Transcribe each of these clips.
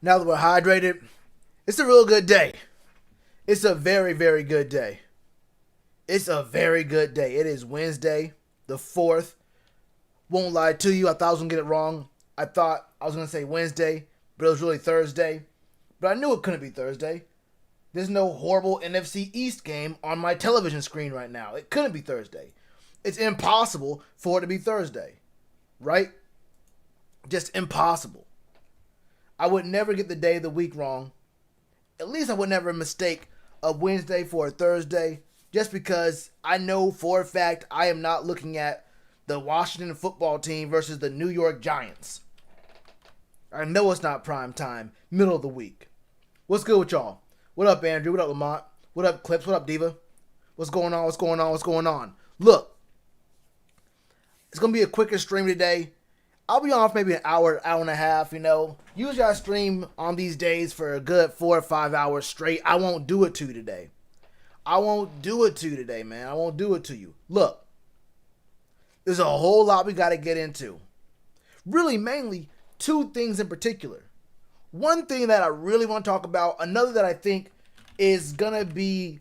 Now that we're hydrated, it's a real good day. It's a very, very good day. It's a very good day. It is Wednesday, the 4th. Won't lie to you, I thought I was going to get it wrong. I thought I was going to say Wednesday, but it was really Thursday. But I knew it couldn't be Thursday. There's no horrible NFC East game on my television screen right now. It couldn't be Thursday. It's impossible for it to be Thursday. Right? Just impossible. I would never get the day of the week wrong. At least I would never mistake a Wednesday for a Thursday, just because I know for a fact I am not looking at the Washington football team versus the New York Giants. I know it's not prime time, middle of the week. What's good with y'all? What up, Andrew? What up, Lamont? What up, Clips? What up, Diva? What's going on? What's going on? What's going on? Look, it's going to be a quicker stream today. I'll be on for maybe an hour, hour and a half, Usually I stream on these days for a good 4 or 5 hours straight. I won't do it to you today. I won't do it to you today, man. I won't do it to you. Look, there's a whole lot we got to get into. Really, mainly, two things in particular. One thing that I really want to talk about, another that I think is going to be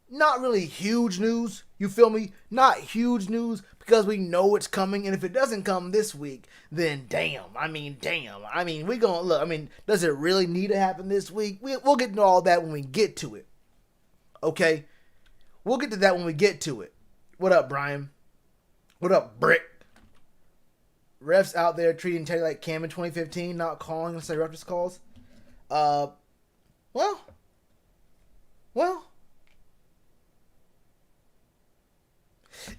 not really huge news. You feel me? Not huge news because we know it's coming. And if it doesn't come this week, then damn. We going to look. Does it really need to happen this week? We'll get into all that when we get to it. Okay? We'll get to that when we get to it. What up, Brian? What up, Brick? Refs out there treating Teddy like Cam in 2015, not calling unless they reference calls. Well.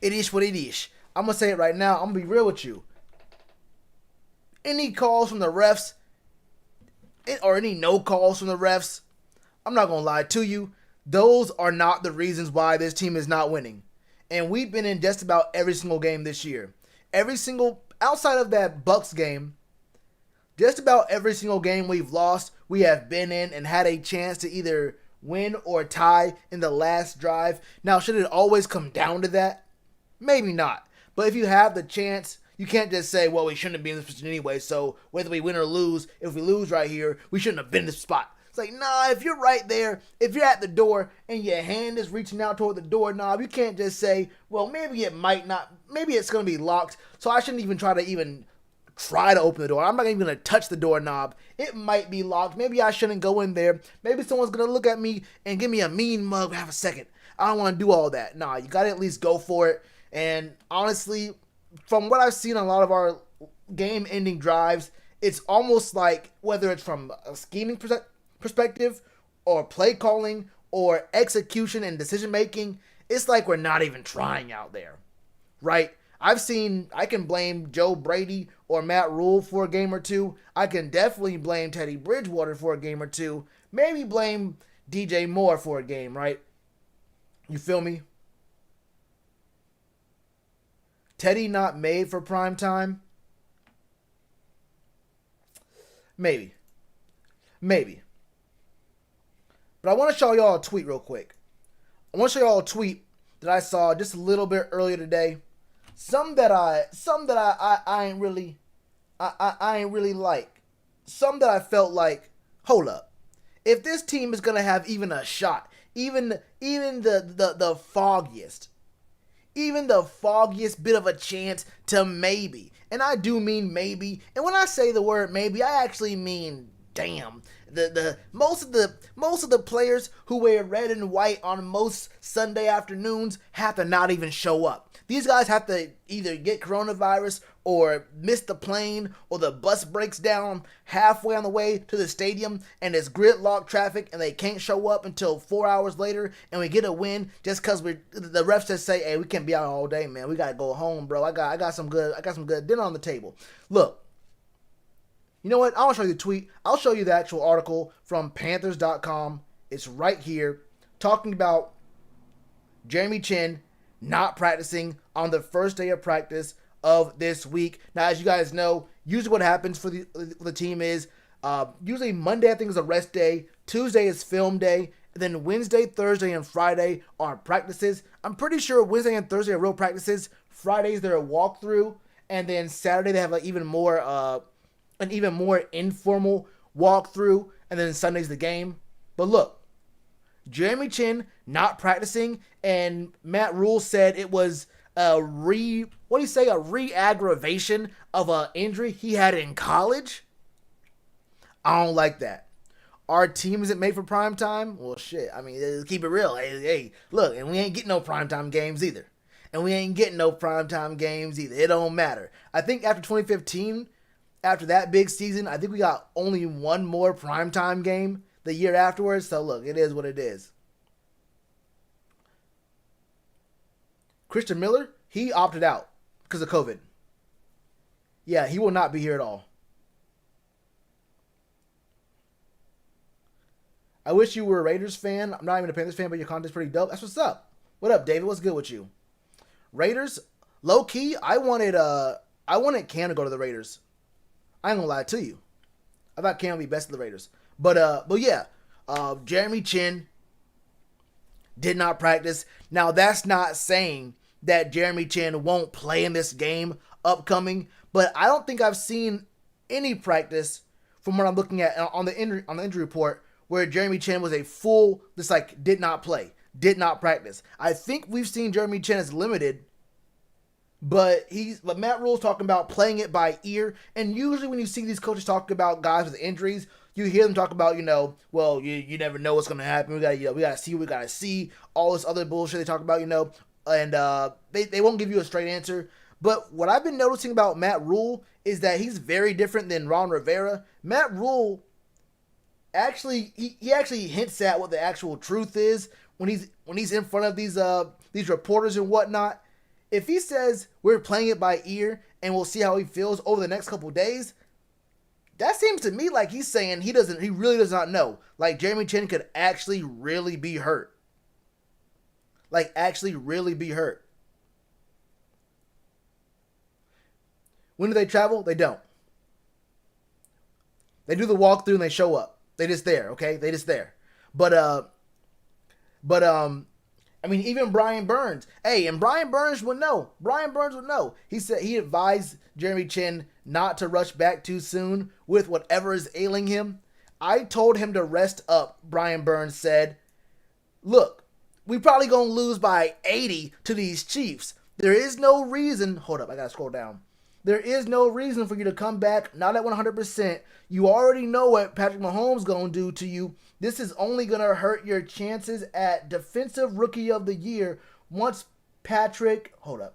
It is what it is. I'm going to say it right now. I'm going to be real with you. Any calls from the refs, or any no calls from the refs, I'm not going to lie to you. Those are not the reasons why this team is not winning. And we've been in just about every single game this year. Outside of that Bucks game, just about every single game we've lost, we have been in and had a chance to either win or tie in the last drive. Now, should it always come down to that? Maybe not. But if you have the chance, you can't just say, well, we shouldn't have been in this position anyway, so whether we win or lose, if we lose right here, we shouldn't have been in this spot. It's like, nah, if you're right there, if you're at the door and your hand is reaching out toward the doorknob, you can't just say, well, maybe it might not, maybe it's going to be locked, so I shouldn't even try to open the door. I'm not even going to touch the doorknob. It might be locked. Maybe I shouldn't go in there. Maybe someone's going to look at me and give me a mean mug. Have a second. I don't want to do all that. Nah, you got to at least go for it. And honestly, from what I've seen on a lot of our game-ending drives, it's almost like, whether it's from a scheming perspective or play calling or execution and decision-making, it's like we're not even trying out there, right? I can blame Joe Brady or Matt Rule for a game or two. I can definitely blame Teddy Bridgewater for a game or two. Maybe blame DJ Moore for a game, right? You feel me? Teddy not made for prime time? Maybe. But I want to show y'all a tweet real quick. I want to show y'all a tweet that I saw just a little bit earlier today. Some that I ain't really like. Some that I felt like, hold up. If this team is gonna have even a shot, even the foggiest bit of a chance to maybe, and I do mean maybe, and when I say the word maybe, I actually mean damn. The most of the players who wear red and white on most Sunday afternoons have to not even show up. These guys have to either get coronavirus or miss the plane, or the bus breaks down halfway on the way to the stadium and it's gridlock traffic and they can't show up until 4 hours later, and we get a win just because the refs just say, hey, we can't be out all day, man. We gotta go home, bro. I got some good dinner on the table. Look. You know what? I'll show you the tweet. I'll show you the actual article from Panthers.com. It's right here, talking about Jeremy Chinn not practicing on the first day of practice of this week. Now, as you guys know, usually what happens for the team is usually Monday, I think, is a rest day. Tuesday is film day. And then Wednesday, Thursday, and Friday are practices. I'm pretty sure Wednesday and Thursday are real practices. Fridays, they're a walkthrough. And then Saturday, they have an even more informal walk through, and then Sunday's the game. But look, Jeremy Chinn not practicing, and Matt Rule said it was a re-aggravation of an injury he had in college. I don't like that. Our team isn't made for prime time. Well, shit. I mean, let's keep it real. Hey, look, and we ain't getting no primetime games either. It don't matter. I think after 2015, after that big season, I think we got only one more primetime game the year afterwards. So look, it is what it is. Christian Miller, he opted out because of COVID. Yeah, he will not be here at all. I wish you were a Raiders fan. I'm not even a Panthers fan, but your content's pretty dope. That's what's up. What up, David? What's good with you? Raiders, low key, I wanted Cam to go to the Raiders. I ain't gonna lie to you. I thought Cam would be best of the Raiders. But yeah, Jeremy Chinn did not practice. Now that's not saying that Jeremy Chinn won't play in this game upcoming, but I don't think I've seen any practice from what I'm looking at on the injury report where Jeremy Chinn was a full, just like did not play, did not practice. I think we've seen Jeremy Chinn as limited, but Matt Rule's talking about playing it by ear. And usually when you see these coaches talk about guys with injuries, you hear them talk about, well, you never know what's going to happen. We gotta see all this other bullshit they talk about, and they won't give you a straight answer. But what I've been noticing about Matt Rule is that he's very different than Ron Rivera. Matt Rule actually he actually hints at what the actual truth is when he's in front of these reporters and whatnot. If he says we're playing it by ear and we'll see how he feels over the next couple of days, that seems to me like he's saying he really does not know. Like Jeremy Chinn could actually really be hurt. Like actually really be hurt. When do they travel? They don't. They do the walkthrough and they show up. They just there, okay? They just there. But I mean, even Brian Burns. Hey, and Brian Burns would know. He said he advised Jeremy Chinn not to rush back too soon with whatever is ailing him. I told him to rest up, Brian Burns said. Look, we probably going to lose by 80 to these Chiefs. There is no reason. Hold up, I got to scroll down. There is no reason for you to come back not at 100%. You already know what Patrick Mahomes going to do to you. This is only going to hurt your chances at Defensive Rookie of the Year once Patrick throw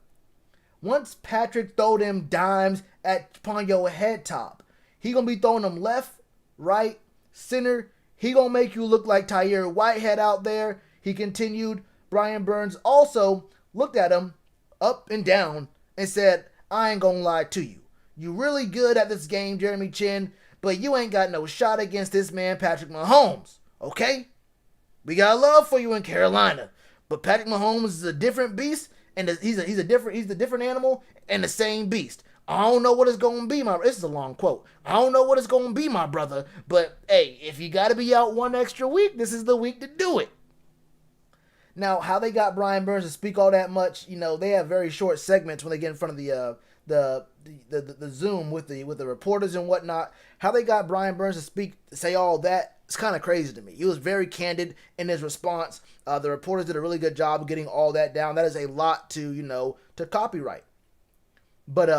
them dimes upon your head top. He going to be throwing them left, right, center. He going to make you look like Tyre Whitehead out there. He continued. Brian Burns also looked at him up and down and said, I ain't gonna lie to you. You really good at this game, Jeremy Chinn, but you ain't got no shot against this man, Patrick Mahomes. Okay? We got love for you in Carolina, but Patrick Mahomes is a different beast, and he's the different animal and the same beast. I don't know what it's gonna be, this is a long quote. I don't know what it's gonna be, my brother, but hey, if you gotta be out one extra week, this is the week to do it. Now, how they got Brian Burns to speak all that much, they have very short segments when they get in front of the Zoom with the reporters and whatnot. How they got Brian Burns to say all that, it's kind of crazy to me. He was very candid in his response. The reporters did a really good job of getting all that down. That is a lot to copyright. But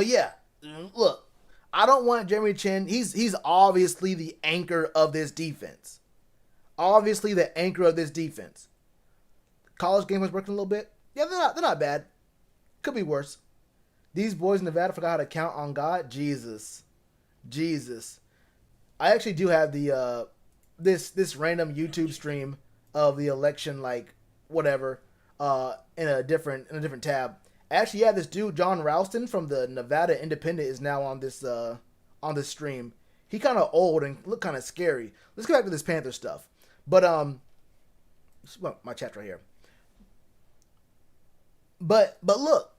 yeah, look, I don't want Jeremy Chinn. He's obviously the anchor of this defense. College game was working a little bit. Yeah, they're not bad. Could be worse. These boys in Nevada forgot how to count on God. Jesus. I actually do have the this random YouTube stream of the election, like whatever, in a different tab. Actually, yeah, this dude John Ralston from the Nevada Independent is now on this stream. He kind of old and look kind of scary. Let's go back to this Panther stuff. But my chat right here. But look,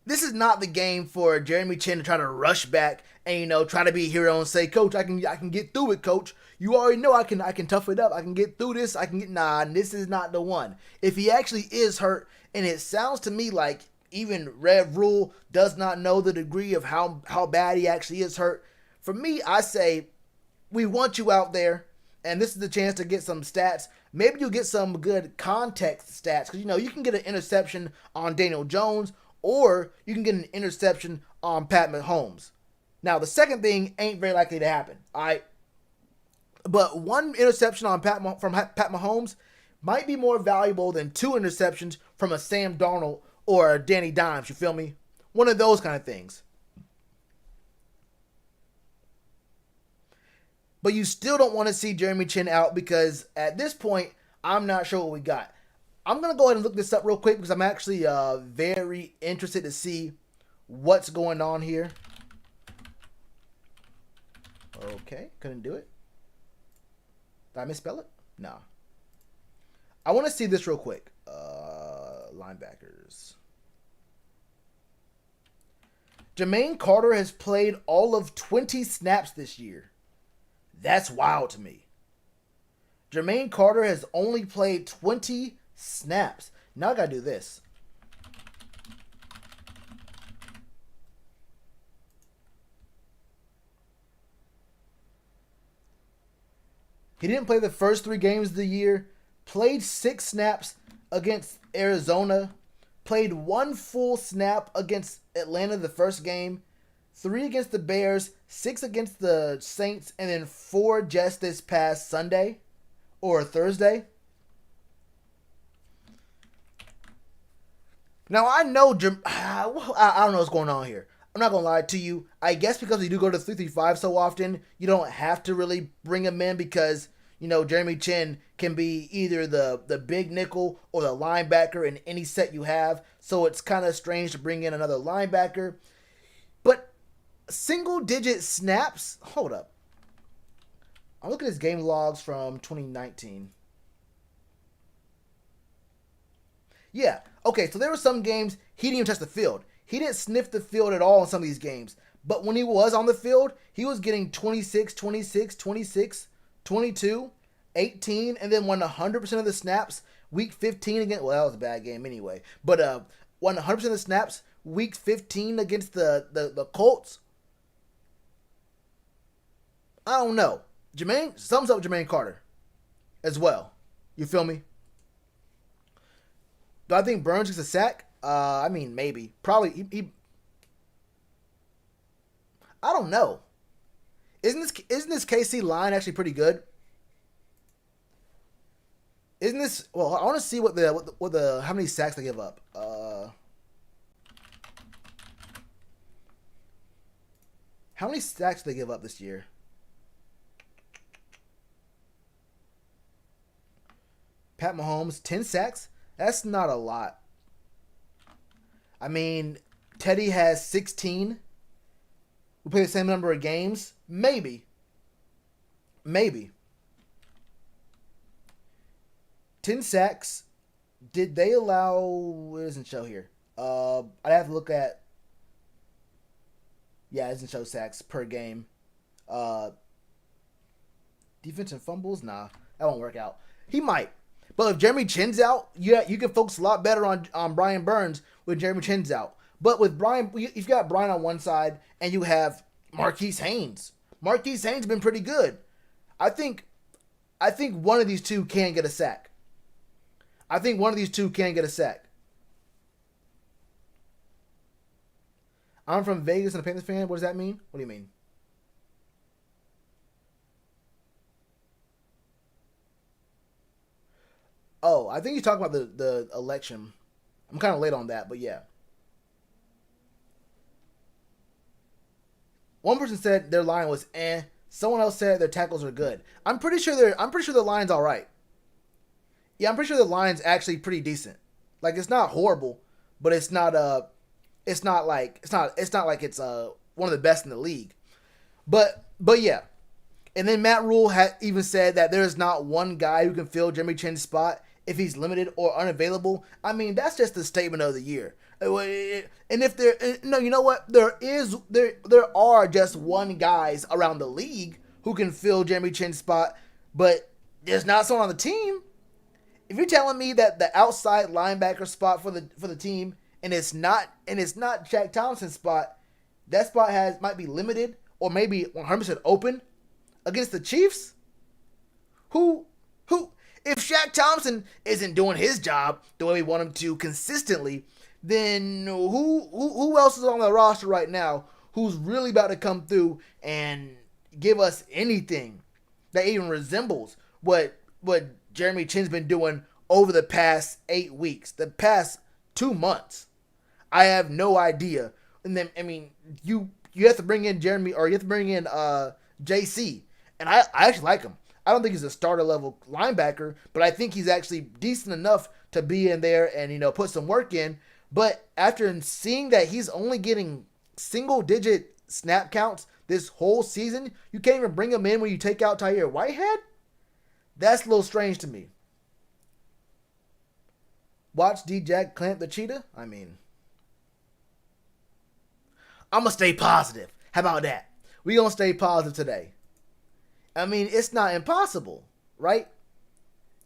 this is not the game for Jeremy Chinn to try to rush back and try to be a hero and say, Coach, I can get through it, Coach. You already know I can tough it up. I can get through this. This is not the one. If he actually is hurt, and it sounds to me like even Rev Rule does not know the degree of how bad he actually is hurt. For me, I say we want you out there, and this is the chance to get some stats. Maybe you'll get some good context stats, because you can get an interception on Daniel Jones, or you can get an interception on Pat Mahomes. Now, the second thing ain't very likely to happen, all right? But one interception from Pat Mahomes might be more valuable than 2 interceptions from a Sam Darnold or a Danny Dimes, you feel me? One of those kind of things. But you still don't want to see Jeremy Chinn out, because at this point, I'm not sure what we got. I'm going to go ahead and look this up real quick, because I'm actually very interested to see what's going on here. Okay, couldn't do it. Did I misspell it? No. I want to see this real quick. Linebackers. Jermaine Carter has played all of 20 snaps this year. That's wild to me. Jermaine Carter has only played 20 snaps. Now I gotta do this. He didn't play the first 3 games of the year. Played 6 snaps against Arizona. Played 1 full snap against Atlanta the first game. 3 against the Bears. 6 against the Saints. And then 4 just this past Sunday. Or Thursday. Now I know I don't know what's going on here. I'm not going to lie to you. I guess because we do go to 3-3-5 so often, you don't have to really bring him in, because, Jeremy Chinn can be either the big nickel or the linebacker in any set you have. So it's kind of strange to bring in another linebacker. But single-digit snaps? Hold up. I'm looking at his game logs from 2019. Yeah. Okay, so there were some games he didn't even touch the field. He didn't sniff the field at all in some of these games. But when he was on the field, he was getting 26, 26, 26, 22, 18, and then won 100% of the snaps week 15 against, well, that was a bad game anyway. But won 100% of the snaps week 15 against the Colts. I don't know. Thumbs up Jermaine Carter as well. You feel me? Do I think Burns gets a sack? I mean, maybe. Probably. I don't know. Isn't this KC line actually pretty good? Isn't this? Well, I want to see what the how many sacks they give up. How many sacks did they give up this year? Pat Mahomes, 10 sacks. That's not a lot. I mean, Teddy has 16. We play the same number of games. Maybe. 10 sacks. Did they allow... It doesn't show here. I'd have to look at... Yeah, it doesn't show sacks per game. Defensive fumbles? Nah, that won't work out. He might. But if Jeremy Chinn's out, yeah, you can focus a lot better on Brian Burns when Jeremy Chinn's out. But with Brian, you've got Brian on one side, and you have Marquise Haynes. Marquise Haynes has been pretty good. I think one of these two can get a sack. I'm from Vegas and a Panthers fan. What does that mean? What do you mean? Oh, I think you're talking about the election. I'm kind of late on that, but yeah. One person said their line was eh. Someone else said their tackles are good. I'm pretty sure the line's all right. Yeah, I'm pretty sure the line's actually pretty decent. Like, it's not horrible, but it's not like it's one of the best in the league. But yeah. And then Matt Rule had even said that there is not one guy who can fill Jeremy Chinn's spot if he's limited or unavailable. I mean, that's just the statement of the year. And if you know what? There are just one guys around the league who can fill Jeremy Chinn's spot, but there's not someone on the team. If you're telling me that the outside linebacker spot for the team and it's not Shaq Thompson's spot. That spot might be limited or maybe 100% open against the Chiefs. Who if Shaq Thompson isn't doing his job the way we want him to consistently, then who else is on the roster right now who's really about to come through and give us anything that even resembles what Jeremy Chinn's been doing over the past 8 weeks, the past 2 months? I have no idea. And then, I mean, you have to bring in Jeremy, or you have to bring in JC. And I actually like him. I don't think he's a starter level linebacker, but I think he's actually decent enough to be in there and, put some work in. But after seeing that he's only getting single digit snap counts this whole season, you can't even bring him in when you take out Tahir Whitehead? That's a little strange to me. Watch D-Jack clamp the cheetah? I mean, I'm going to stay positive. How about that? We going to stay positive today. I mean, it's not impossible, right?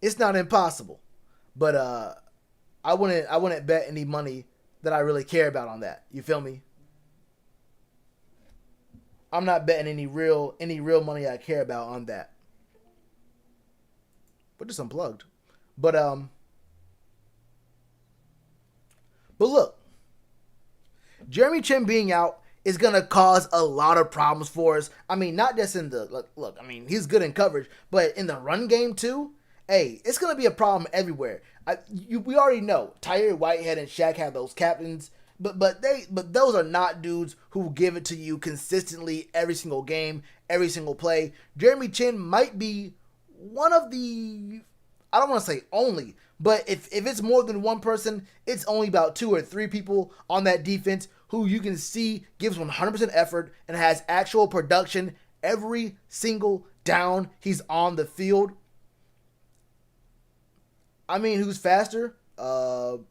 It's not impossible. But I wouldn't bet any money that I really care about on that. You feel me? I'm not betting any real money I care about on that. But just unplugged. But look, Jeremy Chinn being out is going to cause a lot of problems for us. I mean, not just in the, look, I mean, he's good in coverage, but in the run game too. Hey, it's going to be a problem everywhere. We already know Tahir Whitehead and Shaq have those captains, but those are not dudes who give it to you consistently every single game, every single play. Jeremy Chinn might be one of the, I don't want to say only, but if it's more than one person, it's only about 2 or 3 people on that defense who you can see gives 100% effort and has actual production every single down he's on the field. I mean, who's faster? You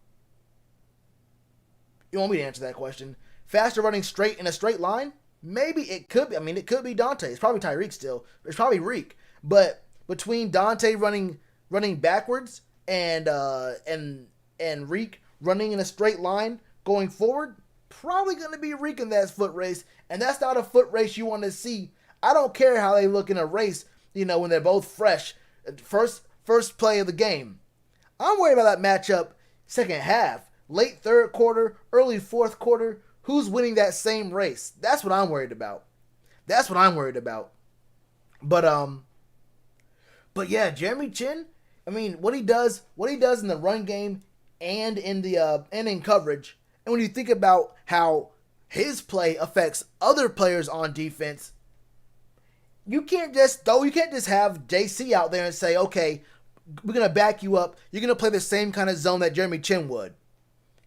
want me to answer that question? Faster running straight in a straight line? Maybe it could be. I mean, it could be Dante. It's probably Tyreek still. It's probably Reek. But between Dante running backwards and Reek running in a straight line going forward, probably going to be Reek in that foot race. And that's not a foot race you want to see. I don't care how they look in a race, when they're both fresh. First play of the game. I'm worried about that matchup second half. Late third quarter, early fourth quarter. Who's winning that same race? That's what I'm worried about. But yeah, Jeremy Chinn, I mean, what he does in the run game and in coverage, and when you think about how his play affects other players on defense, you can't just have JC out there and say, okay, we're going to back you up. You're going to play the same kind of zone that Jeremy Chinn would.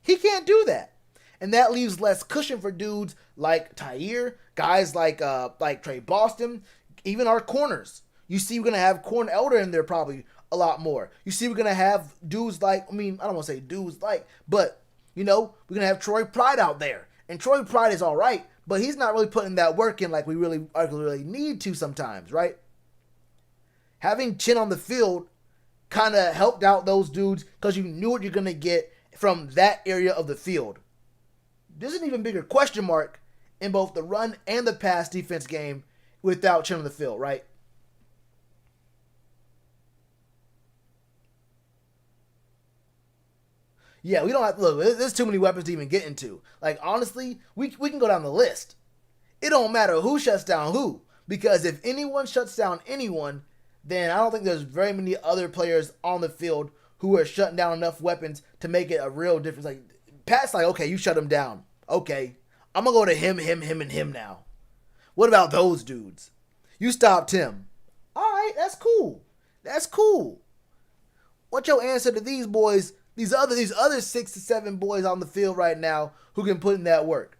He can't do that. And that leaves less cushion for dudes like Tahir, guys like Trey Boston, even our corners. You see we're going to have Corn Elder in there probably a lot more. You see we're going to have dudes like, I don't want to say dudes like, but, we're going to have Troy Pride out there. And Troy Pride is all right, but he's not really putting that work in like we really need to sometimes, right? Having Chinn on the field kind of helped out those dudes because you knew what you're going to get from that area of the field. There's an even bigger question mark in both the run and the pass defense game without Chinn on the field, right? Yeah, we don't have to look. There's too many weapons to even get into. Like, honestly, we can go down the list. It don't matter who shuts down who, because if anyone shuts down anyone, then I don't think there's very many other players on the field who are shutting down enough weapons to make it a real difference. Like, Pat's like, okay, you shut him down. Okay, I'm going to go to him, and him now. What about those dudes? You stopped him. All right, that's cool. What's your answer to these boys, these other 6 to 7 boys on the field right now who can put in that work?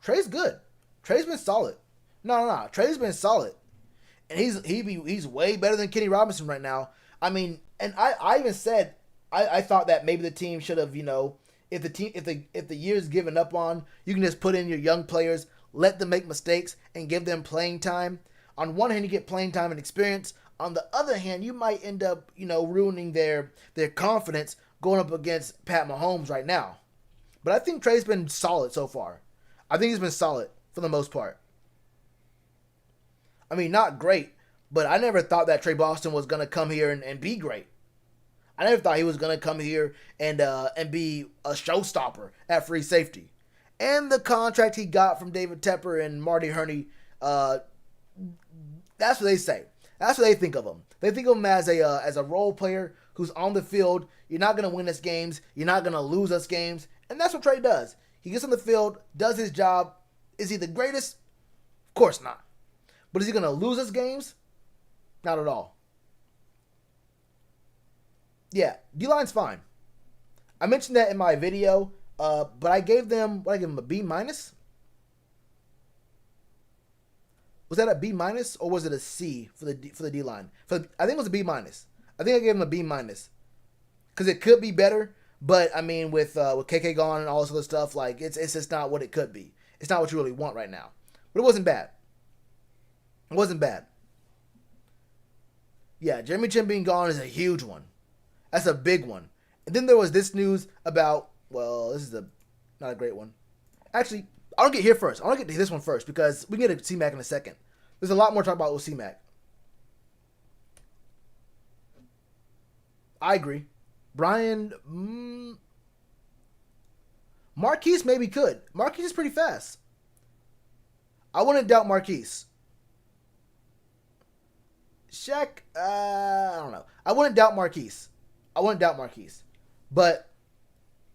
Trey's good. Trey's been solid. No. Trey's been solid. And he's way better than Kenny Robinson right now. I mean, and I even said I thought that maybe the team should have, if the year's given up on, you can just put in your young players, let them make mistakes, and give them playing time. On one hand, you get playing time and experience. On the other hand, you might end up, ruining their confidence going up against Pat Mahomes right now. But I think Trey's been solid so far. I think he's been solid for the most part. I mean, not great, but I never thought that Trey Boston was going to come here and be great. I never thought he was going to come here and be a showstopper at free safety. And the contract he got from David Tepper and Marty Hurney, that's what they say. That's what they think of him. They think of him as a role player who's on the field. You're not going to win us games. You're not going to lose us games. And that's what Trey does. He gets on the field, does his job. Is he the greatest? Of course not. But is he going to lose us games? Not at all. Yeah, D-line's fine. I mentioned that in my video, but I gave them a B minus. Was that a B minus or was it a C for the D line? I think it was a B minus. I think I gave them a B minus because it could be better, but I mean with KK gone and all this other stuff, like it's just not what it could be. It's not what you really want right now. But it wasn't bad. It wasn't bad. Yeah, Jeremy Chinn being gone is a huge one. That's a big one. And then there was this news about, well, this is not a great one. Actually, I don't get here first. I want to get to this one first because we can get to C-Mac in a second. There's a lot more to talk about with C-Mac. I agree. Brian, Marquise maybe could. Marquise is pretty fast. I wouldn't doubt Marquise. Shaq, I don't know. I wouldn't doubt Marquise. But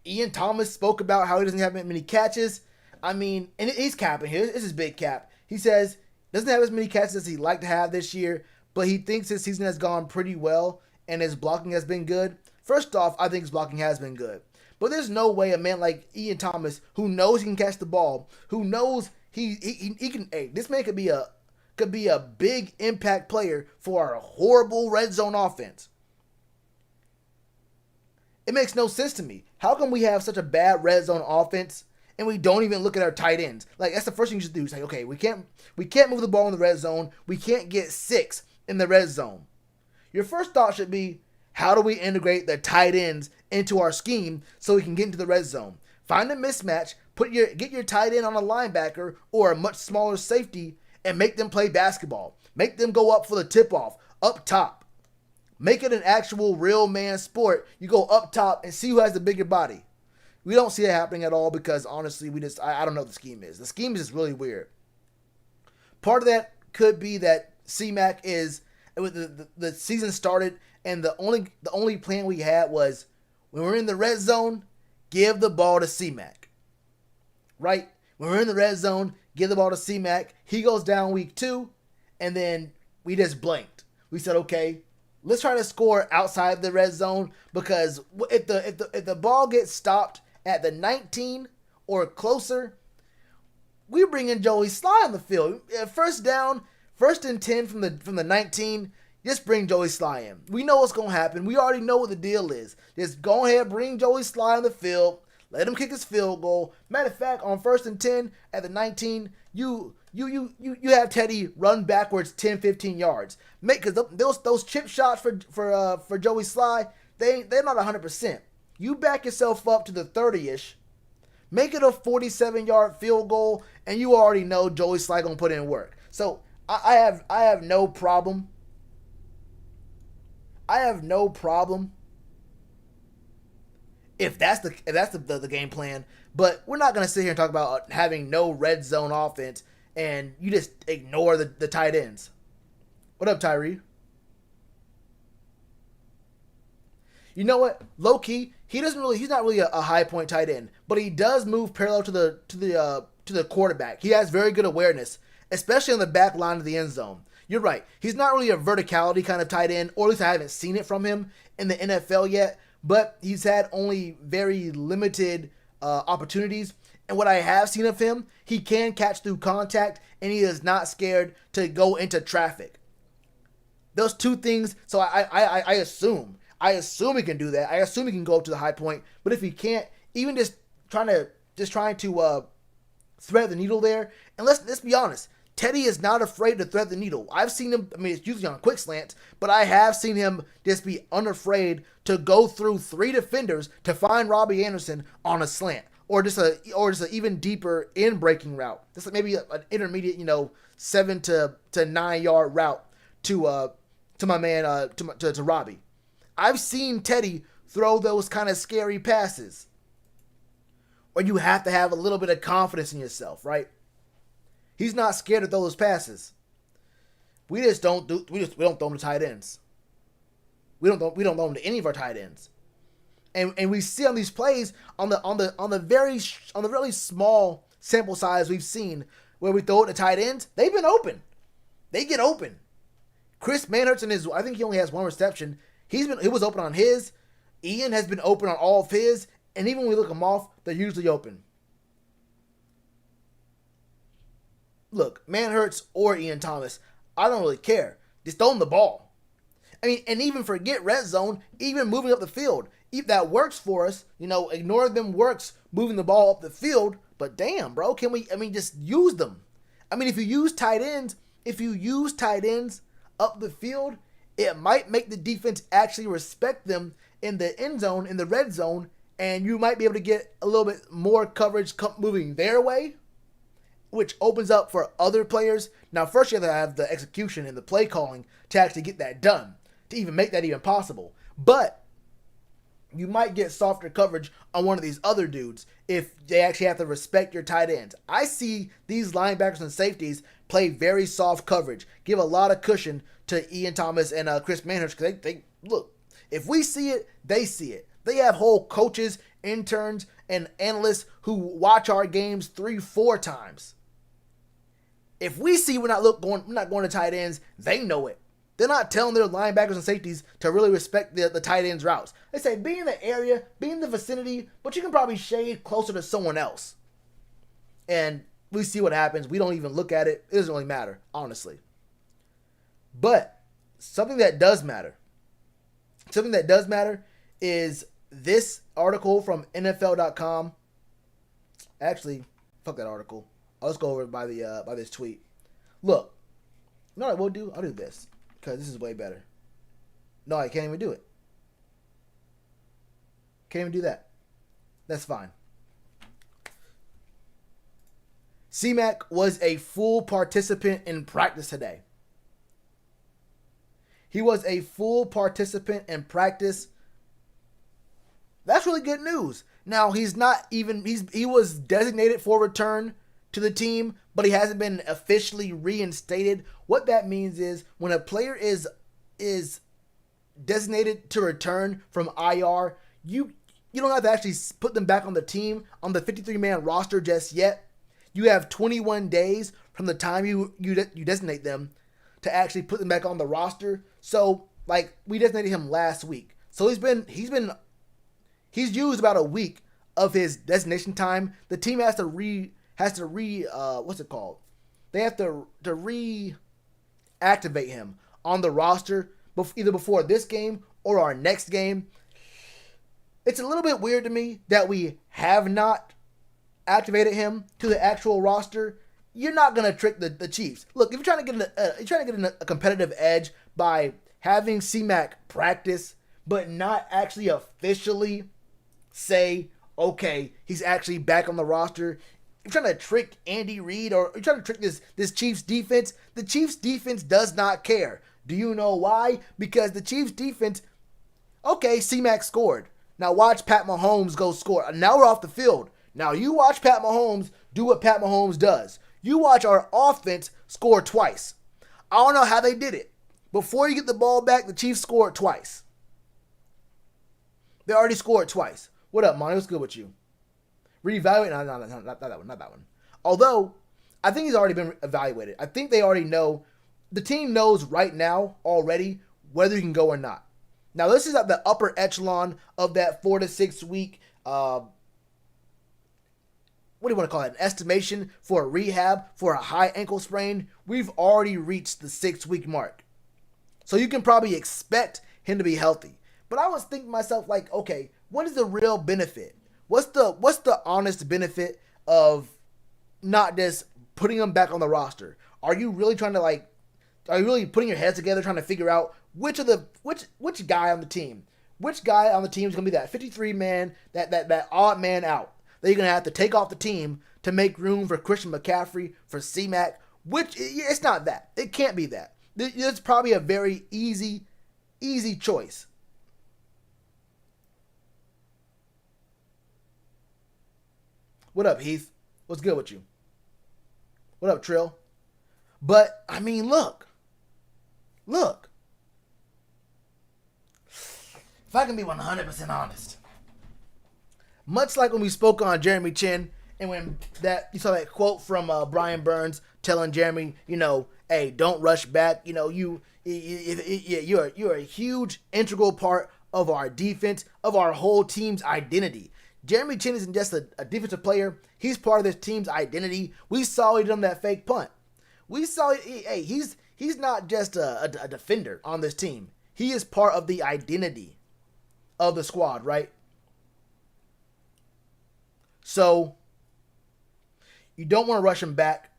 Ian Thomas spoke about how he doesn't have many catches. I mean, and he's capping here. This is big cap. He says doesn't have as many catches as he'd like to have this year, but he thinks his season has gone pretty well and his blocking has been good. First off, I think his blocking has been good. But there's no way a man like Ian Thomas, who knows he can catch the ball, who knows he can, hey, this man could be a big impact player for a horrible red zone offense. It makes no sense to me. How come we have such a bad red zone offense and we don't even look at our tight ends? Like, that's the first thing you should do. It's like, okay, we can't move the ball in the red zone. We can't get 6 in the red zone. Your first thought should be, how do we integrate the tight ends into our scheme so we can get into the red zone? Find a mismatch, get your tight end on a linebacker or a much smaller safety and make them play basketball. Make them go up for the tip-off, up top. Make it an actual real man sport. You go up top and see who has the bigger body. We don't see it happening at all because honestly, I don't know what the scheme is. The scheme is just really weird. Part of that could be that C-Mac is, the season started and the only plan we had was when we're in the red zone, give the ball to C-Mac. Right? When we're in the red zone, give the ball to C-Mac. He goes down week 2 and then we just blanked. We said, okay, let's try to score outside the red zone And if the ball gets stopped at the 19 or closer, we bring in Joey Sly on the field. First down, 1st and 10 from the 19. Just bring Joey Sly in. We know what's gonna happen. We already know what the deal is. Just go ahead, bring Joey Sly on the field. Let him kick his field goal. Matter of fact, on 1st and 10 at the 19, you have Teddy run backwards 10, 15 yards. Because those chip shots for Joey Sly, they're not 100%. You back yourself up to the 30-ish, make it a 47-yard field goal, and you already know Joey Sly gonna put in work. So I have no problem. If that's the game plan, but we're not gonna sit here and talk about having no red zone offense and you just ignore the tight ends. What up, Tyree? You know what? Low key, he's not really a high point tight end, but he does move parallel to the quarterback. He has very good awareness, especially on the back line of the end zone. You're right. He's not really a verticality kind of tight end, or at least I haven't seen it from him in the NFL yet. But he's had only very limited opportunities. And what I have seen of him, he can catch through contact, and he is not scared to go into traffic. Those two things. So I assume he can do that. I assume he can go up to the high point. But if he can't, even trying to thread the needle there. And let's be honest. Teddy is not afraid to thread the needle. I've seen him, I mean, it's usually on quick slants, but I have seen him just be unafraid to go through 3 defenders to find Robbie Anderson on a slant. Or just an even deeper in breaking route. Just like maybe an intermediate, 7 to 9 yard route to my man to Robbie. I've seen Teddy throw those kind of scary passes. Or you have to have a little bit of confidence in yourself, right? He's not scared to throw those passes. We don't throw them to tight ends. We don't throw them to any of our tight ends. And we see on these plays on the really small sample size we've seen where we throw it to tight ends, they've been open. They get open. Chris Manhertz I think he only has 1 reception. He was open on his. Ian has been open on all of his, and even when we look them off, they're usually open. Look, Manhertz or Ian Thomas, I don't really care. Just throw them the ball. I mean, and even forget red zone, even moving up the field. If that works for us, ignore them works moving the ball up the field. But damn, bro, just use them. I mean, if you use tight ends up the field, it might make the defense actually respect them in the end zone, in the red zone, and you might be able to get a little bit more coverage moving their way, which opens up for other players. Now, first you have to have the execution and the play calling to actually get that done, to even make that even possible. But you might get softer coverage on one of these other dudes if they actually have to respect your tight ends. I see these linebackers and safeties play very soft coverage, give a lot of cushion to Ian Thomas and Chris Manhertz, because they look, if we see it, they see it. They have whole coaches, interns, and analysts who watch our games 3-4 times. If we see we're not going to tight ends, they know it. They're not telling their linebackers and safeties to really respect the tight ends routes. They say, be in the area, be in the vicinity, but you can probably shade closer to someone else. And we see what happens. We don't even look at it. It doesn't really matter, honestly. But something that does matter is this article from NFL.com. Actually, fuck that article. I'll just go over it by this tweet. Look, you know what I will do? I'll do this, because this is way better. No, I can't even do it. Can't even do that. That's fine. C-Mac was a full participant in practice today. He was a full participant in practice. That's really good news. Now, he was designated for return to the team, but he hasn't been officially reinstated. What that means is when a player is designated to return from IR, you don't have to actually put them back on the team, on the 53-man roster just yet. You have 21 days from the time you designate them to actually put them back on the roster. So, we designated him last week. So he's used about a week of his designation time. The team has to what's it called? They have to reactivate him on the roster either before this game or our next game. It's a little bit weird to me that we have not activated him to the actual roster. You're not gonna trick the Chiefs. Look, if you're trying to get a competitive edge by having C-Mac practice, but not actually officially say, okay, he's actually back on the roster. You're trying to trick Andy Reid, or you're trying to trick this Chiefs defense. The Chiefs defense does not care. Do you know why? Because the Chiefs defense, okay, C-Mac scored. Now watch Pat Mahomes go score. Now we're off the field. Now you watch Pat Mahomes do what Pat Mahomes does. You watch our offense score twice. I don't know how they did it. Before you get the ball back, the Chiefs scored twice. They already scored twice. What up, Monty? What's good with you? Reevaluate? No, not that one. Although, I think he's already been evaluated. I think they already know. The team knows right now already whether he can go or not. Now, this is at the upper echelon of that 4 to 6 week, what do you want to call it? An estimation for a rehab for a high ankle sprain. We've already reached the 6-week mark. So you can probably expect him to be healthy. But I was thinking to myself, okay, what is the real benefit? What's the honest benefit of not just putting him back on the roster? Are you really trying to like? Are you really putting your heads together trying to figure out which guy on the team, which guy on the team is going to be that 53 man, that odd man out that you're going to have to take off the team to make room for Christian McCaffrey, for C-Mac? Which it's not that. It can't be that. It's probably a very easy choice. What up, Heath? What's good with you? What up, Trill? But I mean, look. If I can be 100% honest, much like when we spoke on Jeremy Chinn, and when you saw that quote from Brian Burns telling Jeremy, hey, don't rush back. You're a huge integral part of our defense, of our whole team's identity. Jeremy Chinn isn't just a defensive player. He's part of this team's identity. We saw he did on that fake punt. We saw, hey, he's not just a defender on this team. He is part of the identity of the squad, right? So, you don't want to rush him back.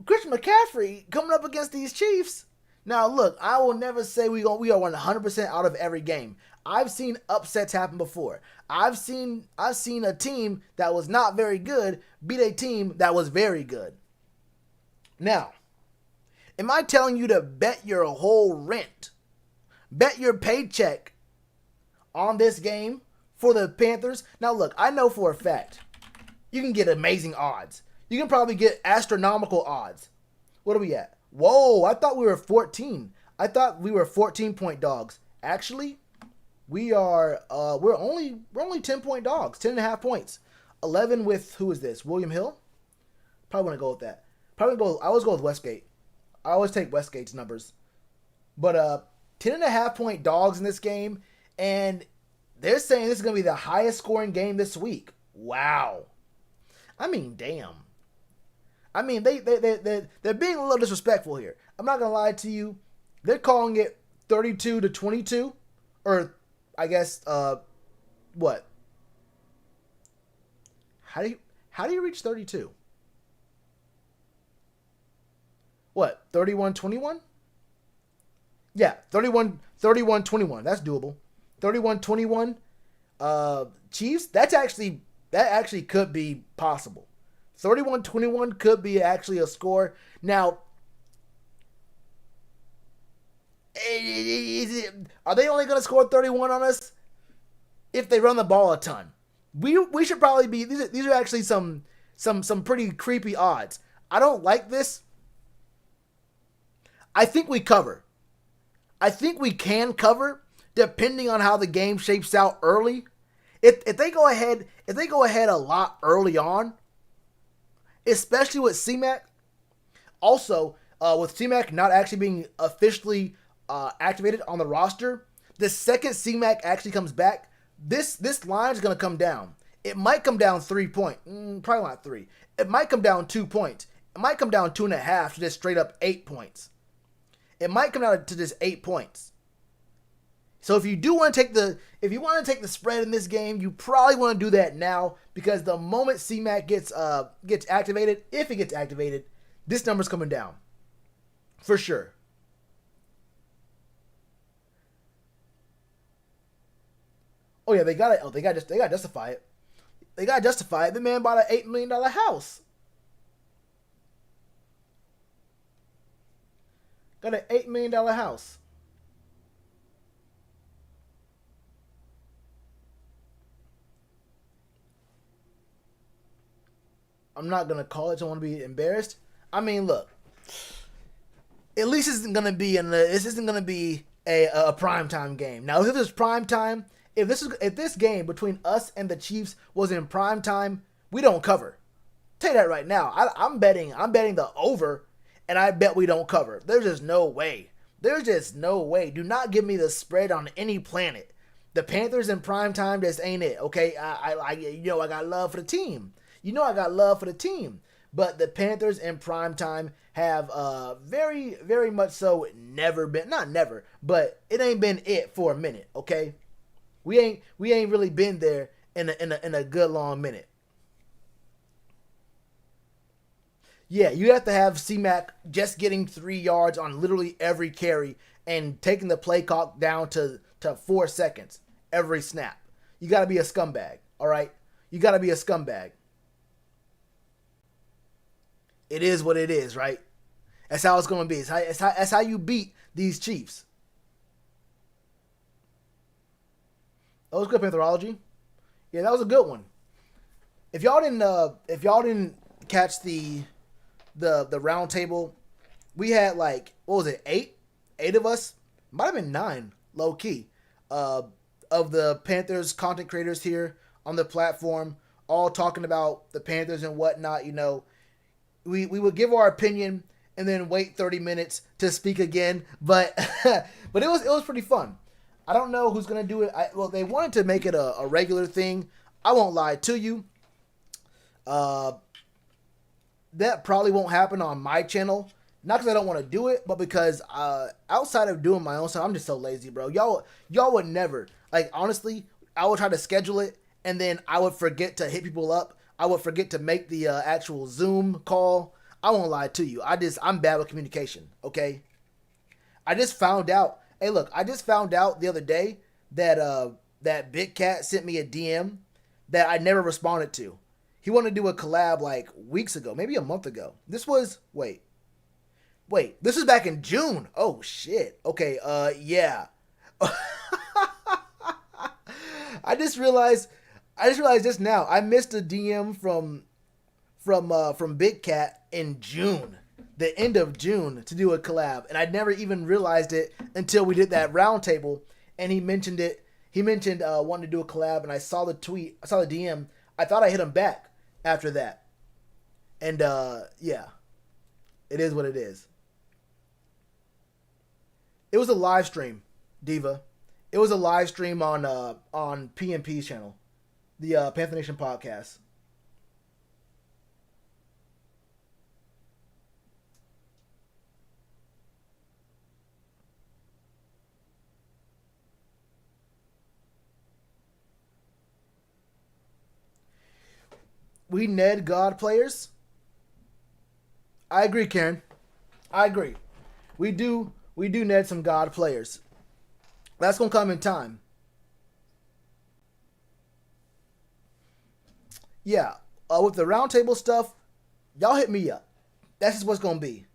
Christian McCaffrey coming up against these Chiefs. Now, look, I will never say we are 100% out of every game. I've seen upsets happen before. I've seen a team that was not very good beat a team that was very good. Now, am I telling you to bet your whole rent, bet your paycheck on this game for the Panthers? Now, look, I know for a fact you can get amazing odds. You can probably get astronomical odds. What are we at? Whoa, I thought we were 14. I thought we were 14-point dogs. Actually, we're only 10-point dogs, 10.5 points. 11 with, who is this? William Hill? Probably want to go with that. I always go with Westgate. I always take Westgate's numbers. But 10.5-point dogs in this game, and they're saying this is going to be the highest scoring game this week. Wow. I mean, damn. I mean, they're being a little disrespectful here. I'm not going to lie to you. They're calling it 32-22. Or, I guess, what? How do you reach 32? What, 31-21? Yeah, 31-21. That's doable. 31-21. Chiefs, that actually could be possible. 31-21 could be actually a score. Now, are they only going to score 31 on us if they run the ball a ton? We should probably be. These are actually some pretty creepy odds. I don't like this. I think we cover. I think we can cover depending on how the game shapes out early. If they go ahead a lot early on, especially with C-Mac. Also, with C-Mac not actually being officially activated on the roster, the second C-Mac actually comes back, this line is going to come down. It might come down 3 points. Probably not 3. It might come down 2 points. It might come down 2.5 to just straight up 8 points. It might come down to just 8 points. So if you want to take the spread in this game, you probably want to do that now, because the moment C-Mac gets activated, if it gets activated, this number's coming down for sure. Oh yeah, they got to justify it. They got to justify it. The man bought an $8 million house. Got an $8 million house. I'm not going to call it. I want to be embarrassed. I mean, look. At least this isn't going to be a primetime game. Now, if it's primetime, if this game between us and the Chiefs was in primetime, we don't cover. Tell you that right now. I'm betting the over, and I bet we don't cover. There's just no way. Do not give me the spread on any planet. The Panthers in primetime just ain't it. Okay, I got love for the team. But the Panthers in primetime have very, very much so never been, not never, but it ain't been it for a minute, okay? We ain't really been there in a good long minute. Yeah, you have to have C-Mac just getting 3 yards on literally every carry and taking the play clock down to 4 seconds every snap. You got to be a scumbag, all right? You got to be a scumbag. It is what it is, right? That's how it's going to be. That's how you beat these Chiefs. That was good, Pantherology. Yeah, that was a good one. If y'all didn't catch the round table, we had like, what was it, eight of us, might have been nine, low key, of the Panthers content creators here on the platform, all talking about the Panthers and whatnot. We would give our opinion and then wait 30 minutes to speak again, but but it was pretty fun. I don't know who's gonna do it. They wanted to make it a regular thing. I won't lie to you. That probably won't happen on my channel. Not because I don't want to do it, but because outside of doing my own stuff, I'm just so lazy, bro. Y'all would never, like, honestly, I would try to schedule it, and then I would forget to hit people up. I would forget to make the actual Zoom call. I won't lie to you. I'm bad with communication, okay? I just found out. Hey, look, I just found out the other day that that Big Cat sent me a DM that I never responded to. He wanted to do a collab like weeks ago, maybe a month ago. This was wait, this is back in June. Oh shit. Okay, yeah. I just realized just now. I missed a DM from Big Cat in June, the end of June, to do a collab, and I never even realized it until we did that round table, and he mentioned it. He mentioned wanting to do a collab, and I saw the tweet. I saw the DM. I thought I hit him back after that, and yeah, it is what it is. It was a live stream, Diva. It was a live stream on PNP's channel, the Panther Nation podcast. We Ned God players. I agree, Karen. I agree. We do Ned some God players. That's gonna come in time. Yeah, with the roundtable stuff, y'all hit me up. That's just what's gonna be.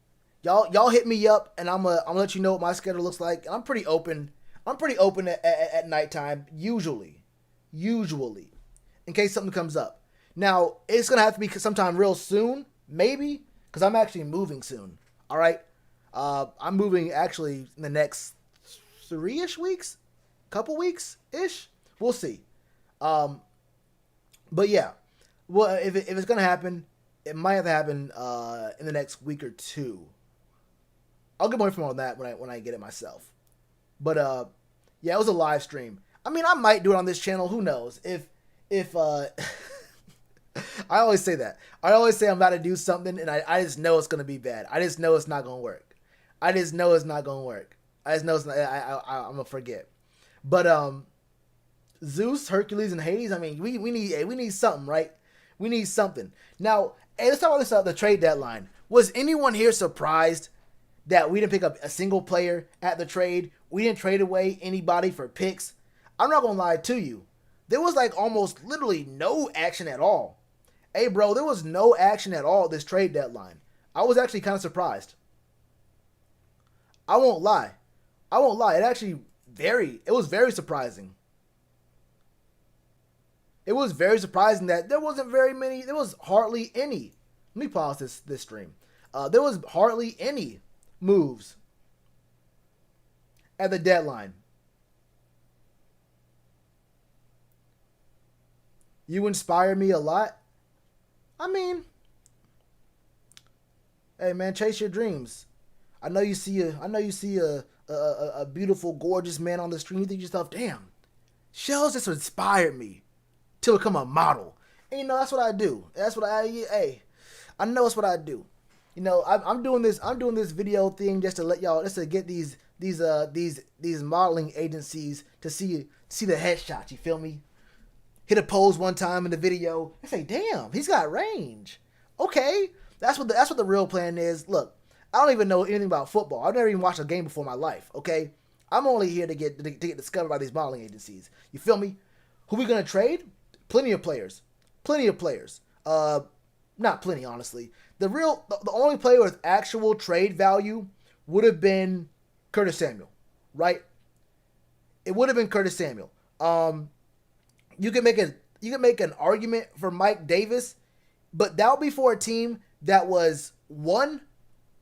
Y'all hit me up, and I'm gonna let you know what my schedule looks like. I'm pretty open. I'm pretty open at nighttime, usually, in case something comes up. Now it's gonna have to be sometime real soon, maybe, because I'm actually moving soon. All right, I'm moving actually in the next 3-ish weeks, couple weeks ish. We'll see. But yeah, well, if it's gonna happen, it might have to happen in the next week or two. I'll get more info on that when I get it myself. But yeah, it was a live stream. I mean, I might do it on this channel. Who knows? If I always say that. I always say I'm about to do something, and I just know it's gonna be bad. I just know it's not gonna work. I just know it's not gonna work. I just know it's not. I'm gonna forget. But Zeus, Hercules, and Hades. I mean, we need something, right? We need something. Now, hey, let's talk about this the trade deadline. Was anyone here surprised that we didn't pick up a single player at the trade? We didn't trade away anybody for picks. I'm not gonna lie to you. There was like almost literally no action at all. Hey, bro, there was no action at all at this trade deadline. I was actually kind of surprised. I won't lie. It was very surprising. It was very surprising that there was hardly any. Let me pause this stream. There was hardly any moves at the deadline. You inspire me a lot. I mean, hey man, chase your dreams. I know you see a beautiful, gorgeous man on the street. You think to yourself, damn, Shells just inspired me to become a model. And that's what I do. I know it's what I do. I'm doing this video thing just to get these modeling agencies to see the headshots. You feel me? Hit a pose one time in the video. I say, damn, he's got range. Okay, That's what the real plan is. Look, I don't even know anything about football. I've never even watched a game before in my life. Okay, I'm only here to get discovered by these modeling agencies. You feel me? Who we gonna trade? Plenty of players. Plenty of players. Not plenty, honestly. The only player with actual trade value would have been Curtis Samuel, right? It would have been Curtis Samuel. You can make an argument for Mike Davis, but that would be for a team that was one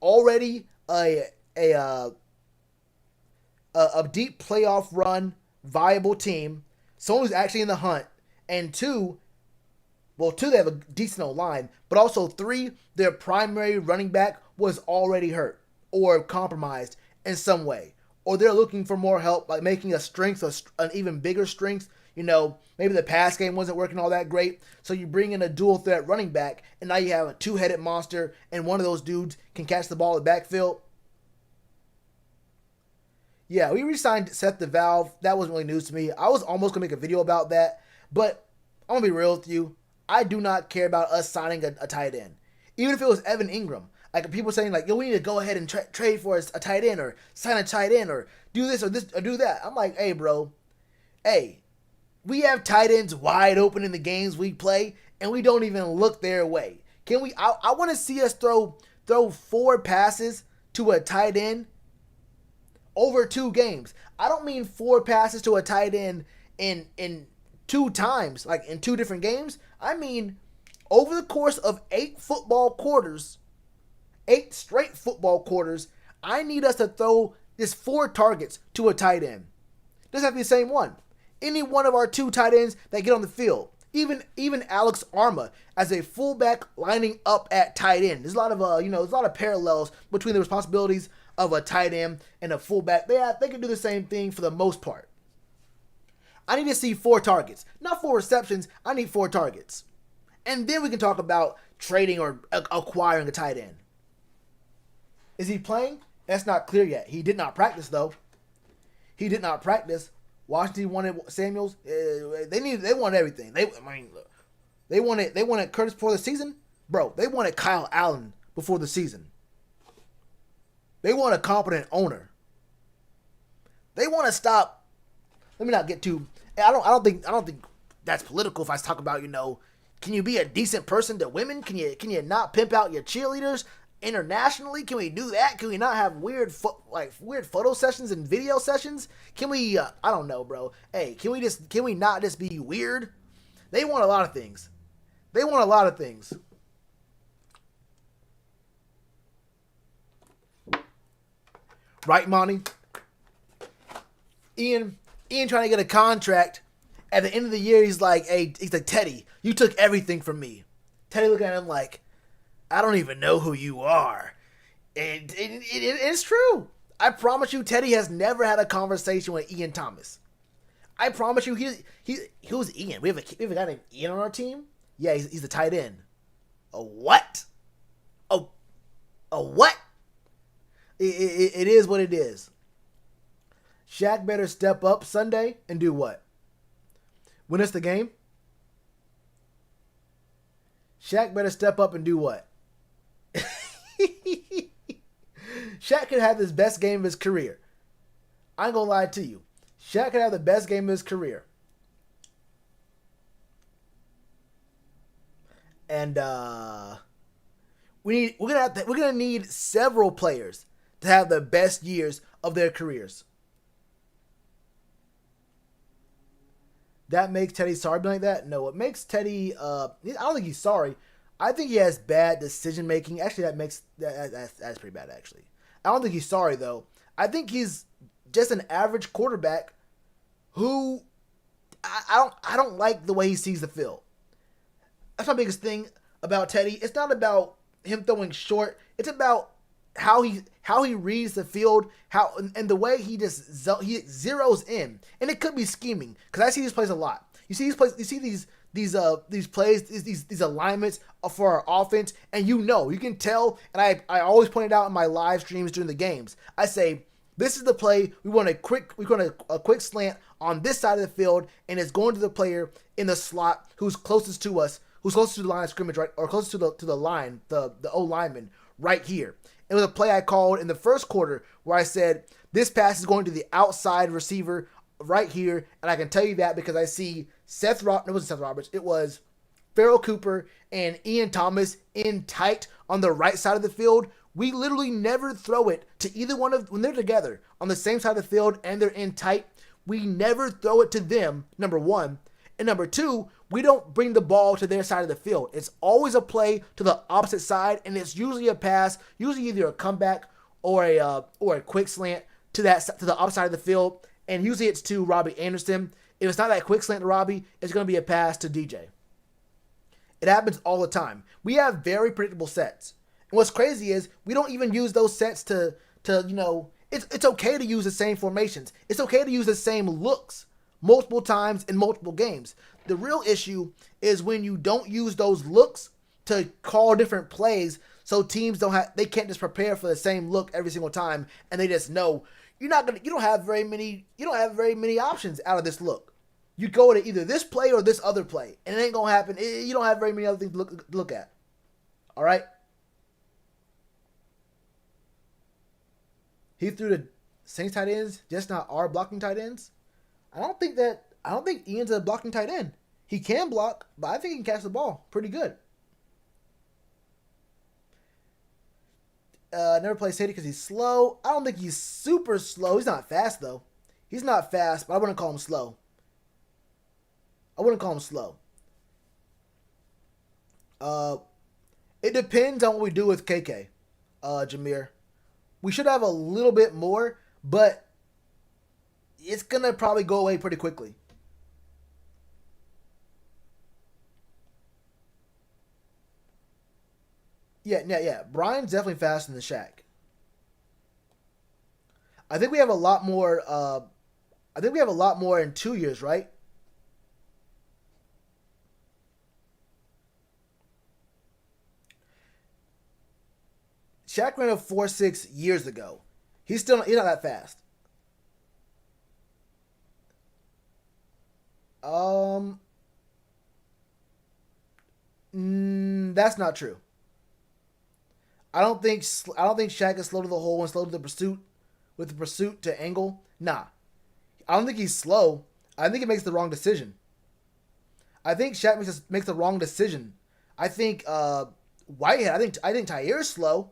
already a deep playoff run viable team, someone who's actually in the hunt, and two, they have a decent old line, but also three, their primary running back was already hurt or compromised in some way, or they're looking for more help, like making an even bigger strength. Maybe the pass game wasn't working all that great, so you bring in a dual threat running back, and now you have a two-headed monster, and one of those dudes can catch the ball in the backfield. Yeah, we re-signed Seth the Valve. That wasn't really news to me. I was almost going to make a video about that, but I'm going to be real with you. I do not care about us signing a tight end. Even if it was Evan Ingram. Like, people saying, like, yo, we need to go ahead and trade for a tight end, or sign a tight end, or do this or do that. I'm like, hey, bro. Hey, we have tight ends wide open in the games we play, and we don't even look their way. Can we? I want to see us throw 4 passes to a tight end over 2 games. I don't mean 4 passes to a tight end in 2 times, like in 2 different games. I mean over the course of 8 straight football quarters, I need us to throw just 4 targets to a tight end. Doesn't have to be the same one. Any one of our 2 tight ends that get on the field. Even Alex Arma as a fullback lining up at tight end. There's a lot of parallels between the responsibilities of a tight end and a fullback. They can do the same thing for the most part. I need to see 4 targets. Not 4 receptions. I need 4 targets. And then we can talk about trading or acquiring a tight end. Is he playing? That's not clear yet. He did not practice, though. He did not practice. Washington wanted Samuels. They wanted everything. They wanted Curtis before the season. Bro, they wanted Kyle Allen before the season. They want a competent owner. They want to stop. Let me not get too. I don't think that's political. If I talk about, can you be a decent person to women? Can you not pimp out your cheerleaders internationally? Can we do that? Can we not have weird photo sessions and video sessions? Can we? I don't know, bro. Hey, can we not just be weird? They want a lot of things. Right, Monty? Ian trying to get a contract. At the end of the year, he's like, Teddy, you took everything from me. Teddy looking at him like, I don't even know who you are. It's true. I promise you, Teddy has never had a conversation with Ian Thomas. I promise you, who's Ian? We have a guy named Ian on our team? Yeah, he's the tight end. A what? A what? It is what it is. Shaq better step up Sunday and do what? Win us the game? Shaq better step up and do what? Shaq could have his best game of his career. I ain't gonna lie to you. Shaq could have the best game of his career. And we're gonna need several players to have the best years of their careers. That makes Teddy sorry like that? No, it makes Teddy I don't think he's sorry. I think he has bad decision making. Actually, that's pretty bad actually. I don't think he's sorry though. I think he's just an average quarterback who I don't like the way he sees the field. That's my biggest thing about Teddy. It's not about him throwing short. It's about how he reads the field, and the way he zeroes in. And it could be scheming, because I see these plays a lot. You see these plays, these alignments for our offense, and you can tell. And I always point it out in my live streams during the games. I say, this is the play. We want a quick slant on this side of the field, and it's going to the player in the slot who's closest to us, who's closest to the line of scrimmage, right, or closest to the line, the O lineman, right here. It was a play I called in the first quarter where I said this pass is going to the outside receiver right here, and I can tell you that because I see it wasn't Seth Roberts, it was Farrell Cooper and Ian Thomas in tight on the right side of the field. We literally never throw it to either one of, when they're together on the same side of the field and they're in tight, we never throw it to them, number one. And number two, we don't bring the ball to their side of the field. It's always a play to the opposite side, and it's usually a pass, usually either a comeback or a quick slant to the opposite side of the field. And usually it's to Robbie Anderson. If it's not that quick slant to Robbie, it's going to be a pass to DJ. It happens all the time. We have very predictable sets. And what's crazy is we don't even use those sets to it's okay to use the same formations. It's okay to use the same looks multiple times in multiple games. The real issue is when you don't use those looks to call different plays, so teams they can't just prepare for the same look every single time, and they just know you don't have very many options out of this look. You go to either this play or this other play, and it ain't gonna happen. You don't have very many other things to look at. All right. He threw the Saints tight ends, just not our blocking tight ends. I don't think Ian's a blocking tight end. He can block, but I think he can catch the ball pretty good. Never play safety because he's slow. I don't think he's super slow. He's not fast, though. He's not fast, but I wouldn't call him slow. It depends on what we do with KK, Jameer. We should have a little bit more, but it's going to probably go away pretty quickly. Yeah. Brian's definitely faster than Shaq. I think we have a lot more. In 2 years, right? Shaq ran a 4.6 years ago. He's not that fast. That's not true. I don't think Shaq is slow to the hole and slow to the pursuit with the pursuit to angle. Nah. I don't think he's slow. I think he makes the wrong decision. I think Shaq makes the wrong decision. I think Whitehead. I think Tyre's slow.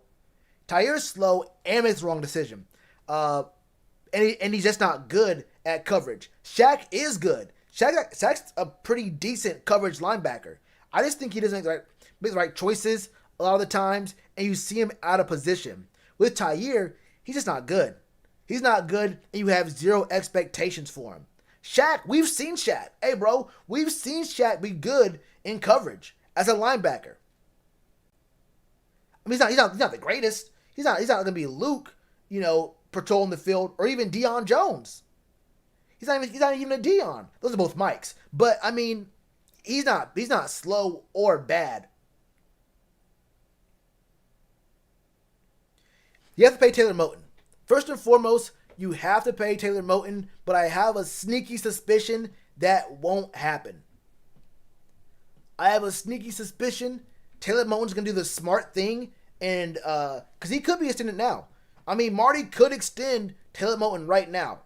Tyre's slow and makes the wrong decision. And he's just not good at coverage. Shaq is good. Shaq's a pretty decent coverage linebacker. I just think he doesn't make the right choices a lot of the times, and you see him out of position. With Tyre, he's just not good. He's not good, and you have zero expectations for him. Shaq, we've seen Shaq. Hey, bro, we've seen Shaq be good in coverage as a linebacker. I mean, he's not the greatest. He's not going to be Luke, patrolling the field, or even Deion Jones. He's not even a Deion. Those are both Mikes. But I mean, he's not slow or bad. You have to pay Taylor Moton. First and foremost, you have to pay Taylor Moton, but I have a sneaky suspicion that won't happen. I have a sneaky suspicion Taylor Moton's going to do the smart thing, and because he could be extended now. I mean, Marty could extend Taylor Moton right now,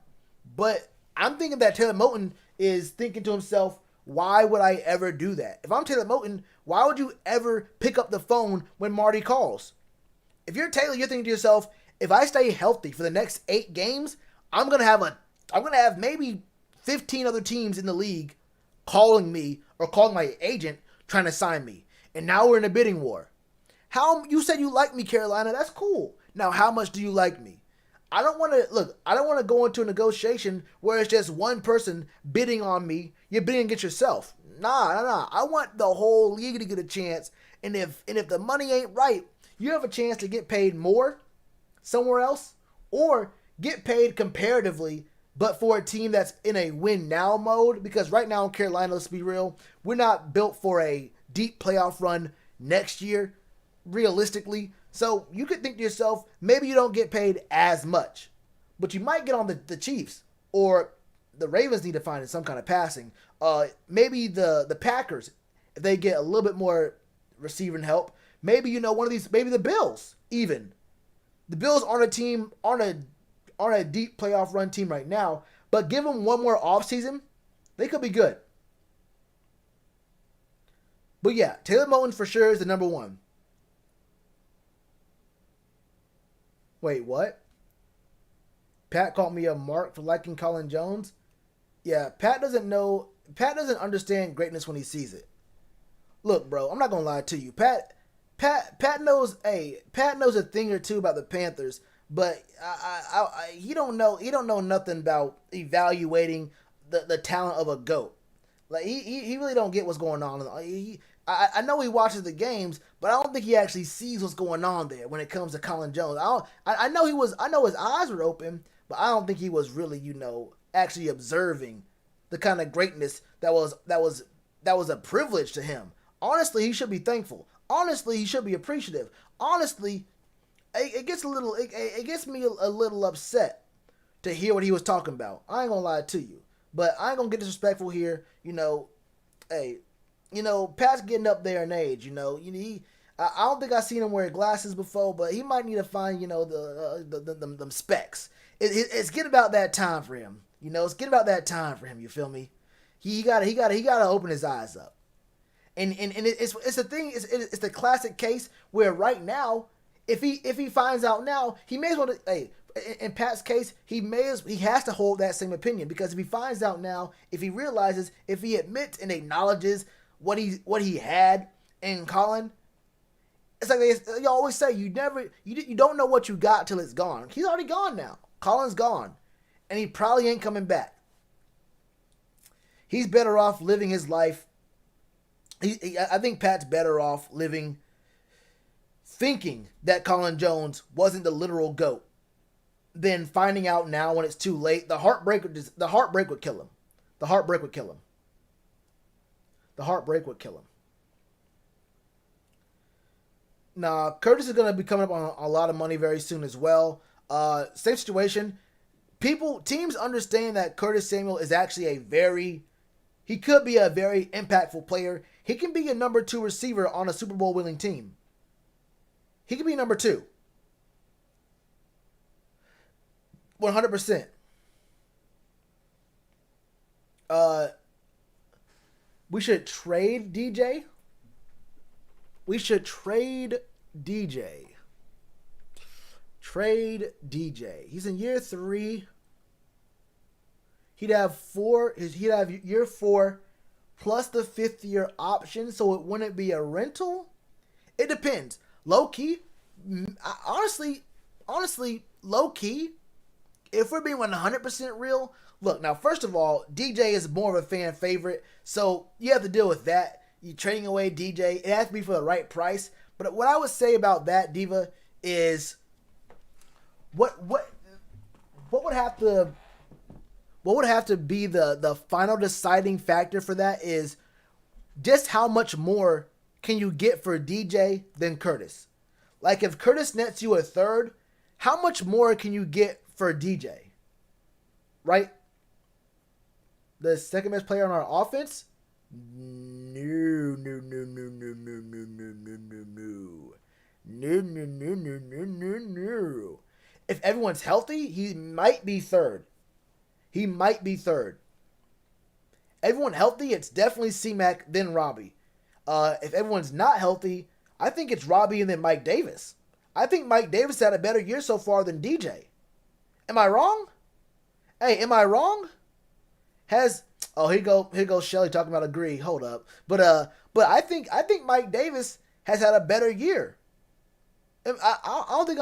but I'm thinking that Taylor Moton is thinking to himself, why would I ever do that? If I'm Taylor Moton, why would you ever pick up the phone when Marty calls? If you're Taylor, you're thinking to yourself, if I stay healthy for the next 8 games, I'm gonna have maybe 15 other teams in the league calling me or calling my agent trying to sign me. And now we're in a bidding war. You said you like me, Carolina. That's cool. Now, how much do you like me? I don't want to go into a negotiation where it's just one person bidding on me. You're bidding against yourself. Nah. I want the whole league to get a chance. And if the money ain't right, you have a chance to get paid more somewhere else or get paid comparatively, but for a team that's in a win now mode. Because right now in Carolina, let's be real, we're not built for a deep playoff run next year, realistically. So you could think to yourself, maybe you don't get paid as much, but you might get on the Chiefs, or the Ravens need to find some kind of passing. Maybe the Packers if they get a little bit more receiving help, maybe one of these, maybe the Bills even. The Bills aren't a deep playoff run team right now, but give them one more offseason, they could be good. But yeah, Taylor Moton for sure is the number one. Wait, what? Pat called me a mark for liking Colin Jones. Yeah, Pat doesn't understand greatness when he sees it. Look, bro, I'm not gonna lie to you. Pat knows a thing or two about the Panthers, but he don't know nothing about evaluating the talent of a GOAT. Like he really don't get what's going on. I know he watches the games, but I don't think he actually sees what's going on there when it comes to Colin Jones. I know his eyes were open, but I don't think he was really, actually observing the kind of greatness that was a privilege to him. Honestly, he should be thankful. Honestly, he should be appreciative. Honestly, it gets me a little upset to hear what he was talking about. I ain't gonna lie to you, but I ain't gonna get disrespectful here. Hey, Pat's getting up there in age. I don't think I've seen him wear glasses before, but he might need to find them specs. It's getting about that time for him. It's getting about that time for him. You feel me? He gotta open his eyes up. And it's the thing. It's the classic case where right now, if he finds out now, he may as well. Hey, in Pat's case, he has to hold that same opinion, because if he finds out now, if he realizes, if he admits and acknowledges what he had in Colin, it's like you always say, you don't know what you got till it's gone. He's already gone now. Colin's gone, and he probably ain't coming back. He's better off living his life. I think Pat's better off thinking that Colin Jones wasn't the literal GOAT than finding out now when it's too late. The heartbreak would kill him. The heartbreak would kill him. The heartbreak would kill him. Now, Curtis is going to be coming up on a lot of money very soon as well. Same situation. Teams understand that Curtis Samuel is actually he could be a very impactful player. He can be a number 2 receiver on a Super Bowl winning team. He can be number 2. 100%. We should trade DJ. Trade DJ. He's in year 3. He'd have year 4 plus the 5th year option, so it wouldn't be a rental. It depends. Low key, honestly, low key, if we're being 100% real, look, now first of all, DJ is more of a fan favorite, so you have to deal with that. You're trading away DJ. It has to be for the right price. But what I would say about that, Diva, is what would have to be the final deciding factor for that is just how much more can you get for DJ than Curtis? Like, if Curtis nets you a 3rd, how much more can you get for DJ? Right? The second best player on our offense? No. If everyone's healthy, he might be 3rd. Everyone healthy, it's definitely C-Mac, then Robbie. If everyone's not healthy, I think it's Robbie and then Mike Davis. I think Mike Davis had a better year so far than DJ. Am I wrong? Hey, am I wrong? Here goes Shelly talking about agree. Hold up. But I think Mike Davis has had a better year. I don't think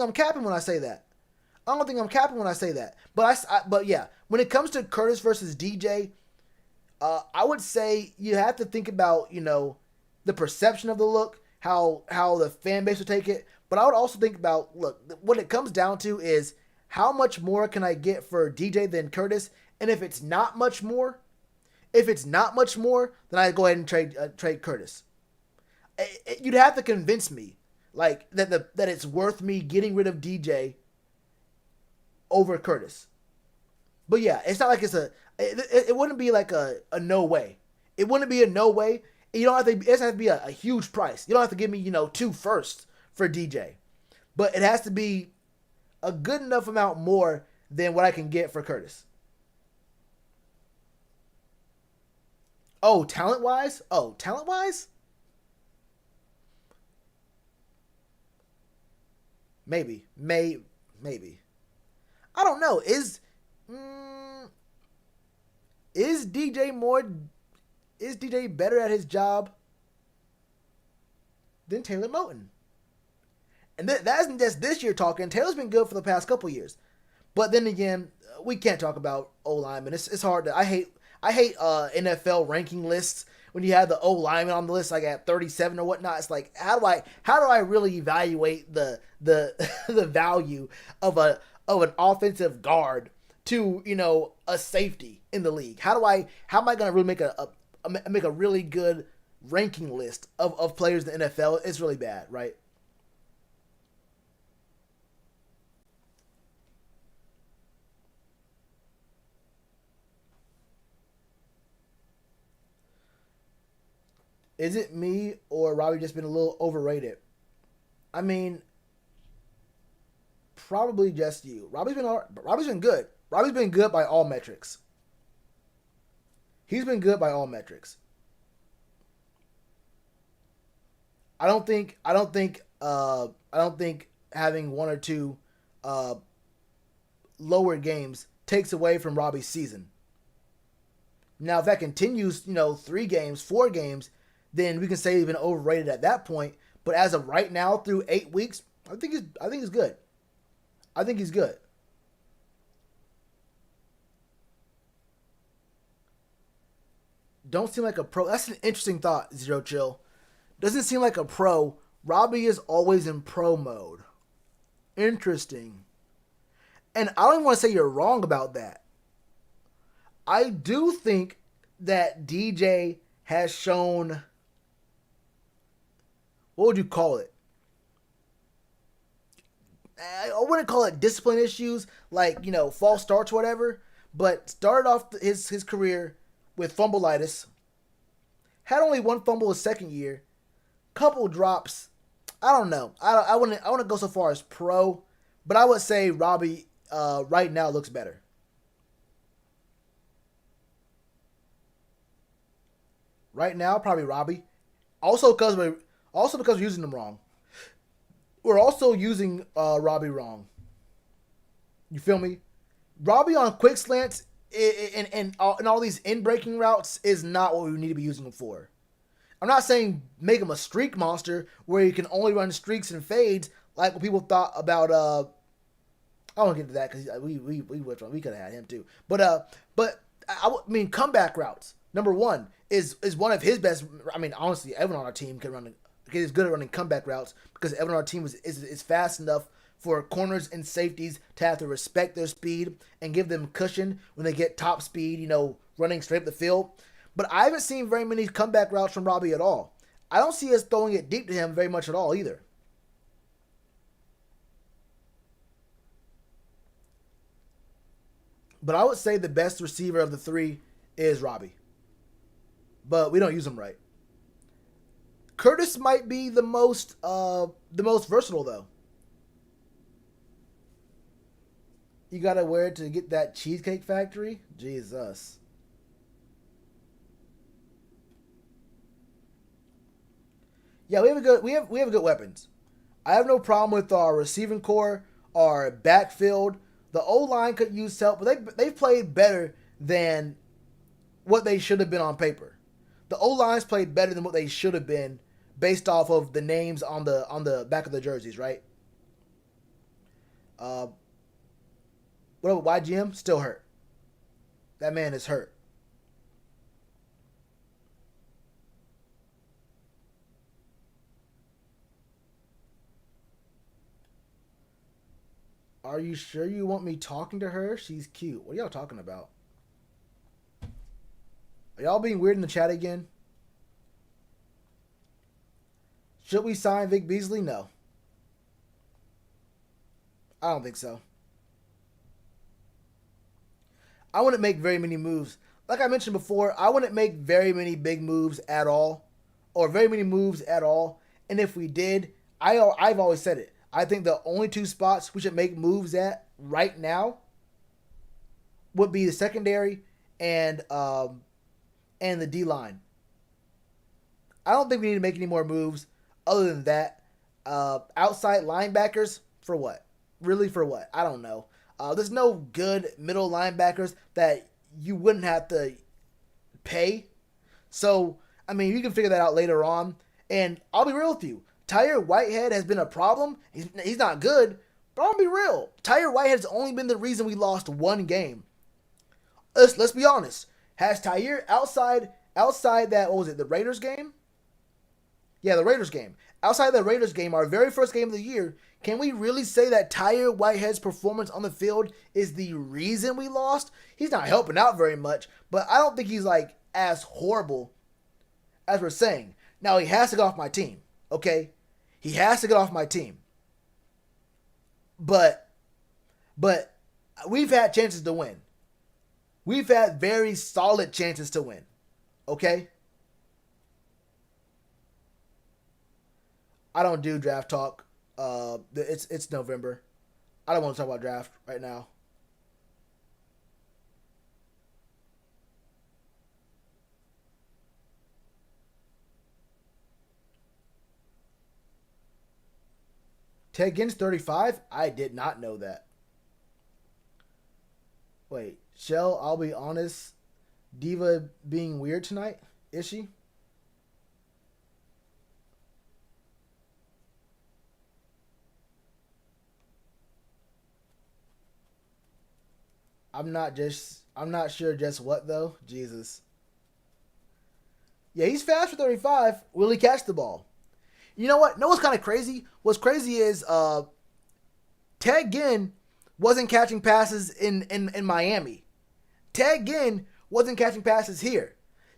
I'm capping when I say that. But yeah, when it comes to Curtis versus DJ, I would say you have to think about, the perception of the look, how the fan base would take it. But I would also think about, look, what it comes down to is how much more can I get for DJ than Curtis? And if it's not much more, then I go ahead and trade Curtis. You'd have to convince me, like, that it's worth me getting rid of DJ over Curtis. But yeah, it's not like it wouldn't be like a no way. It wouldn't be a no way You don't have to. It doesn't have to be a huge price. You don't have to give me, 2 firsts for DJ, but it has to be a good enough amount more than what I can get for Curtis. Oh, talent wise. Maybe, maybe. I don't know. Is DJ more? Is DJ better at his job than Taylor Moton? And that isn't just this year talking. Taylor's been good for the past couple years, but then again, we can't talk about O linemen. It's hard to. I hate NFL ranking lists when you have the O lineman on the list like at 37 or whatnot. It's like how do I really evaluate the the value of an offensive guard to a safety in the league? How am I gonna really make a really good ranking list of players in the NFL? It's really bad, right? Is it me or Robbie just been a little overrated? I mean, probably just you. Robbie's been good. Robbie's been good by all metrics. He's been good by all metrics. I don't think having one or two uh, lower games takes away from Robbie's season. Now, if that continues, 3 games, 4 games, then we can say he's been overrated at that point. But as of right now, through 8 weeks, I think he's good. I think he's good. Don't seem like a pro. That's an interesting thought, Zero Chill. Doesn't seem like a pro. Robbie is always in pro mode. Interesting. And I don't even want to say you're wrong about that. I do think that DJ has shown, what would you call it? I wouldn't call it discipline issues, like, false starts, whatever, but started off his career with fumbleitis, had only 1 fumble his second year, couple drops. I don't know. I wouldn't go so far as pro, but I would say Robbie right now looks better. Right now, probably Robbie. Also because we're using them wrong. We're also using Robbie wrong. You feel me? Robbie on quick slants and all these in breaking routes is not what we need to be using him for. I'm not saying make him a streak monster where he can only run streaks and fades like what people thought about. I won't get to that because we could have had him too. But I mean comeback routes. Number one is one of his best. I mean honestly, everyone on our team can run. Is good at running comeback routes because everyone on our team is fast enough for corners and safeties to have to respect their speed and give them cushion when they get top speed, running straight up the field. But I haven't seen very many comeback routes from Robbie at all. I don't see us throwing it deep to him very much at all either. But I would say the best receiver of the 3 is Robbie. But we don't use him right. Curtis might be the most versatile though. You gotta wear it to get that Cheesecake Factory? Jesus. Yeah, we have good weapons. I have no problem with our receiving core, our backfield. The O line could use help, but they've played better than what they should have been on paper. The O line's played better than what they should have been based off of the names on the back of the jerseys, right? Uh, what about YGM? Still hurt. That man is hurt. Are you sure you want me talking to her? She's cute. What are y'all talking about? Are y'all being weird in the chat again? Should we sign Vic Beasley? No. I don't think so. I wouldn't make very many moves. Like I mentioned before, I wouldn't make very many big moves at all or very many moves at all. And if we did, I've always said it. I think the only two spots we should make moves at right now would be the secondary and the D line. I don't think we need to make any more moves other than that. Outside linebackers for what? Really for what? I don't know. There's no good middle linebackers that you wouldn't have to pay. So, I mean, you can figure that out later on. And I'll be real with you. Tyre Whitehead has been a problem. He's not good, but I'll be real. Tyre Whitehead's only been the reason we lost one game. Let's be honest. Has Tyre outside that, what was it, the Raiders game? Yeah, the Raiders game. Outside the Raiders game, our very first game of the year, can we really say that Tyre Whitehead's performance on the field is the reason we lost? He's not helping out very much, but I don't think he's like as horrible as we're saying. Now, he has to get off my team, okay? He has to get off my team. But we've had chances to win. We've had very solid chances to win, okay? I don't do draft talk. It's November. I don't want to talk about draft right now. Ted Ginn's 35? I did not know that. Wait, Shell, I'll be honest. Diva being weird tonight? Is she? I'm not sure just what though. Jesus. Yeah, he's fast for 35. Will he catch the ball? You know what? No, what's kind of crazy? What's crazy is Ted Ginn wasn't catching passes in Miami. Ted Ginn wasn't catching passes here.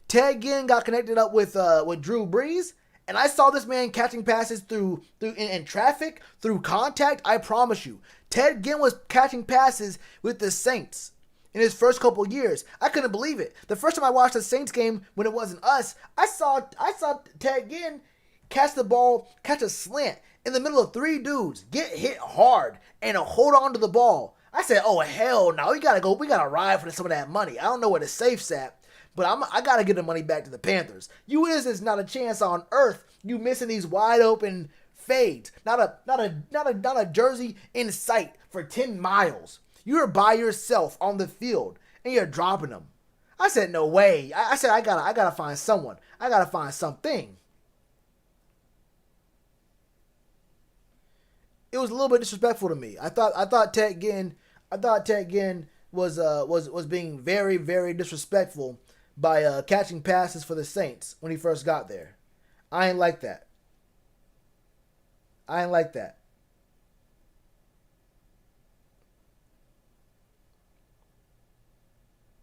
Ted Ginn got connected up with Drew Brees, and I saw this man catching passes through in traffic, through contact. I promise you, Ted Ginn was catching passes with the Saints in his first couple years. I couldn't believe it. The first time I watched a Saints game when it wasn't us, I saw Ted Ginn catch the ball, catch a slant in the middle of three dudes, get hit hard, and hold on to the ball. I said, "Oh hell no, we gotta ride for some of that money." I don't know where the safe's at, but I gotta get the money back to the Panthers. Is not a chance on earth you missing these wide open fades. Not a jersey in sight for 10 miles. You're by yourself on the field and you're dropping them. I said, no way. I said, I gotta find someone. I gotta find something. It was a little bit disrespectful to me. I thought Ted Ginn was being very, very disrespectful by catching passes for the Saints when he first got there. I ain't like that.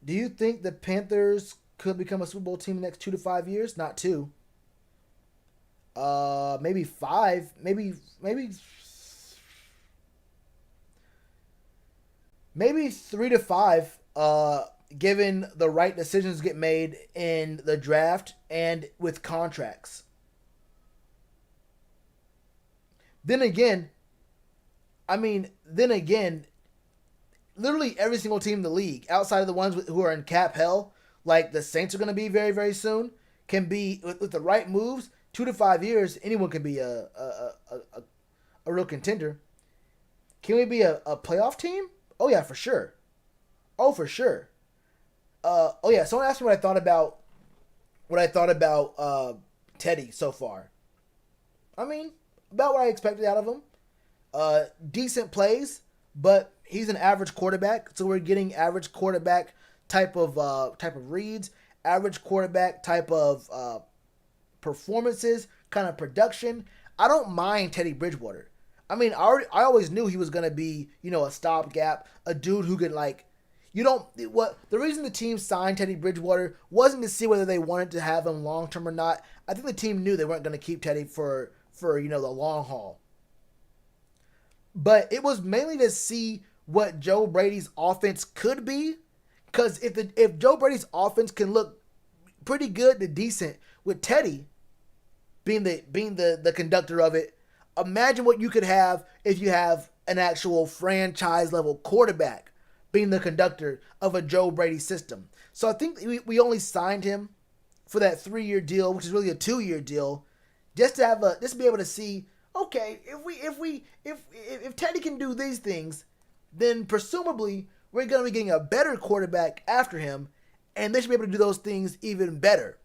Do you think the Panthers could become a Super Bowl team in the next 2 to 5 years? Not 2. Maybe 5. Maybe 3 to 5. Given the right decisions get made in the draft and with contracts. Then again, literally every single team in the league, outside of the ones who are in cap hell, like the Saints are going to be very, very soon, can be, with the right moves, 2 to 5 years, anyone can be a real contender. Can we be a playoff team? Oh, yeah, for sure. Oh, for sure. Someone asked me what I thought about Teddy so far. About what I expected out of him. Decent plays, but he's an average quarterback, so we're getting average quarterback type of reads, average quarterback type of performances, kind of production. I don't mind Teddy Bridgewater. I always knew he was gonna be, a stopgap, a dude who could the reason the team signed Teddy Bridgewater wasn't to see whether they wanted to have him long term or not. I think the team knew they weren't going to keep Teddy for the long haul. But it was mainly to see what Joe Brady's offense could be, because if Joe Brady's offense can look pretty good to decent with Teddy, being the conductor of it. Imagine what you could have if you have an actual franchise level quarterback being the conductor of a Joe Brady system. So I think we only signed him for that 3-year deal, which is really a 2-year deal, just to be able to see, okay, if Teddy can do these things, then presumably we're going to be getting a better quarterback after him, and they should be able to do those things even better.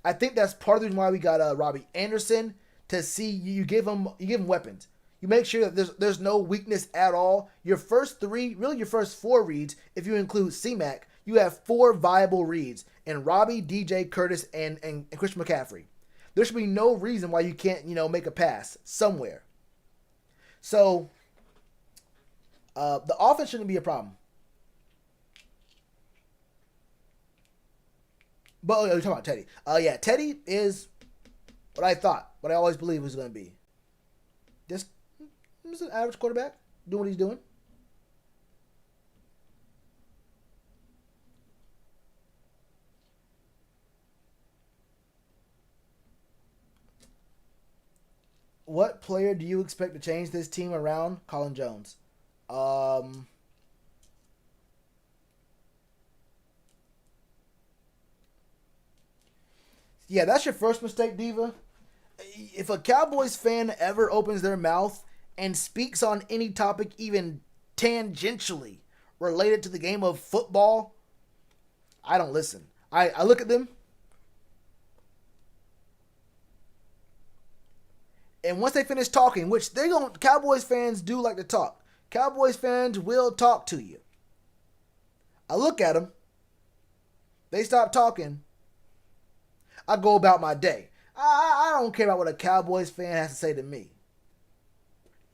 I think that's part of the reason why we got Robbie Anderson, to see you give him weapons. You make sure that there's no weakness at all. Your first 3, really your first 4 reads, if you include C-Mac, you have 4 viable reads in Robbie, DJ, Curtis, and Christian McCaffrey. There should be no reason why you can't, make a pass somewhere. So, the offense shouldn't be a problem. But you're talking about Teddy. Yeah, Teddy is what I thought, what I always believed was going to be. Just an average quarterback, doing what he's doing. What player do you expect to change this team around? Colin Jones. Yeah, that's your first mistake, Diva. If a Cowboys fan ever opens their mouth and speaks on any topic even tangentially related to the game of football, I don't listen. I look at them, and once they finish talking, which Cowboys fans do like to talk. Cowboys fans will talk to you. I look at them. They stop talking. I go about my day. I don't care about what a Cowboys fan has to say to me.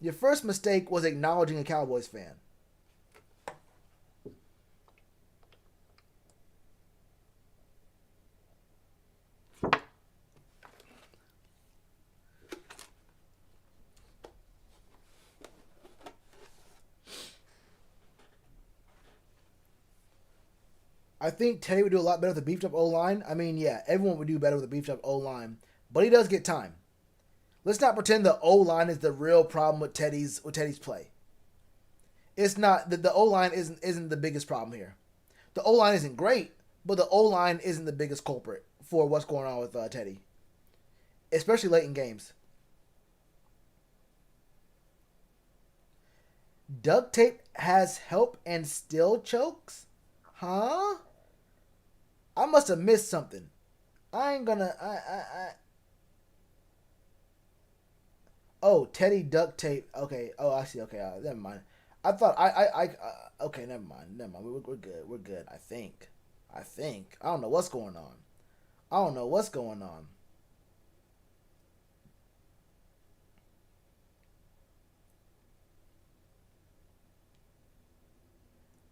Your first mistake was acknowledging a Cowboys fan. I think Teddy would do a lot better with a beefed up O-line. I mean, yeah, everyone would do better with a beefed up O-line. But he does get time. Let's not pretend the O-line is the real problem with Teddy's play. It's not. The O-line isn't the biggest problem here. The O-line isn't great, but the O-line isn't the biggest culprit for what's going on with Teddy. Especially late in games. Duct tape has help and still chokes? Huh? I must have missed something. I ain't gonna. Oh, Teddy duct tape. Okay. Oh, I see. Okay. Never mind. I thought okay, never mind. Never mind. We're good. We're good. I think. I don't know what's going on. I don't know what's going on.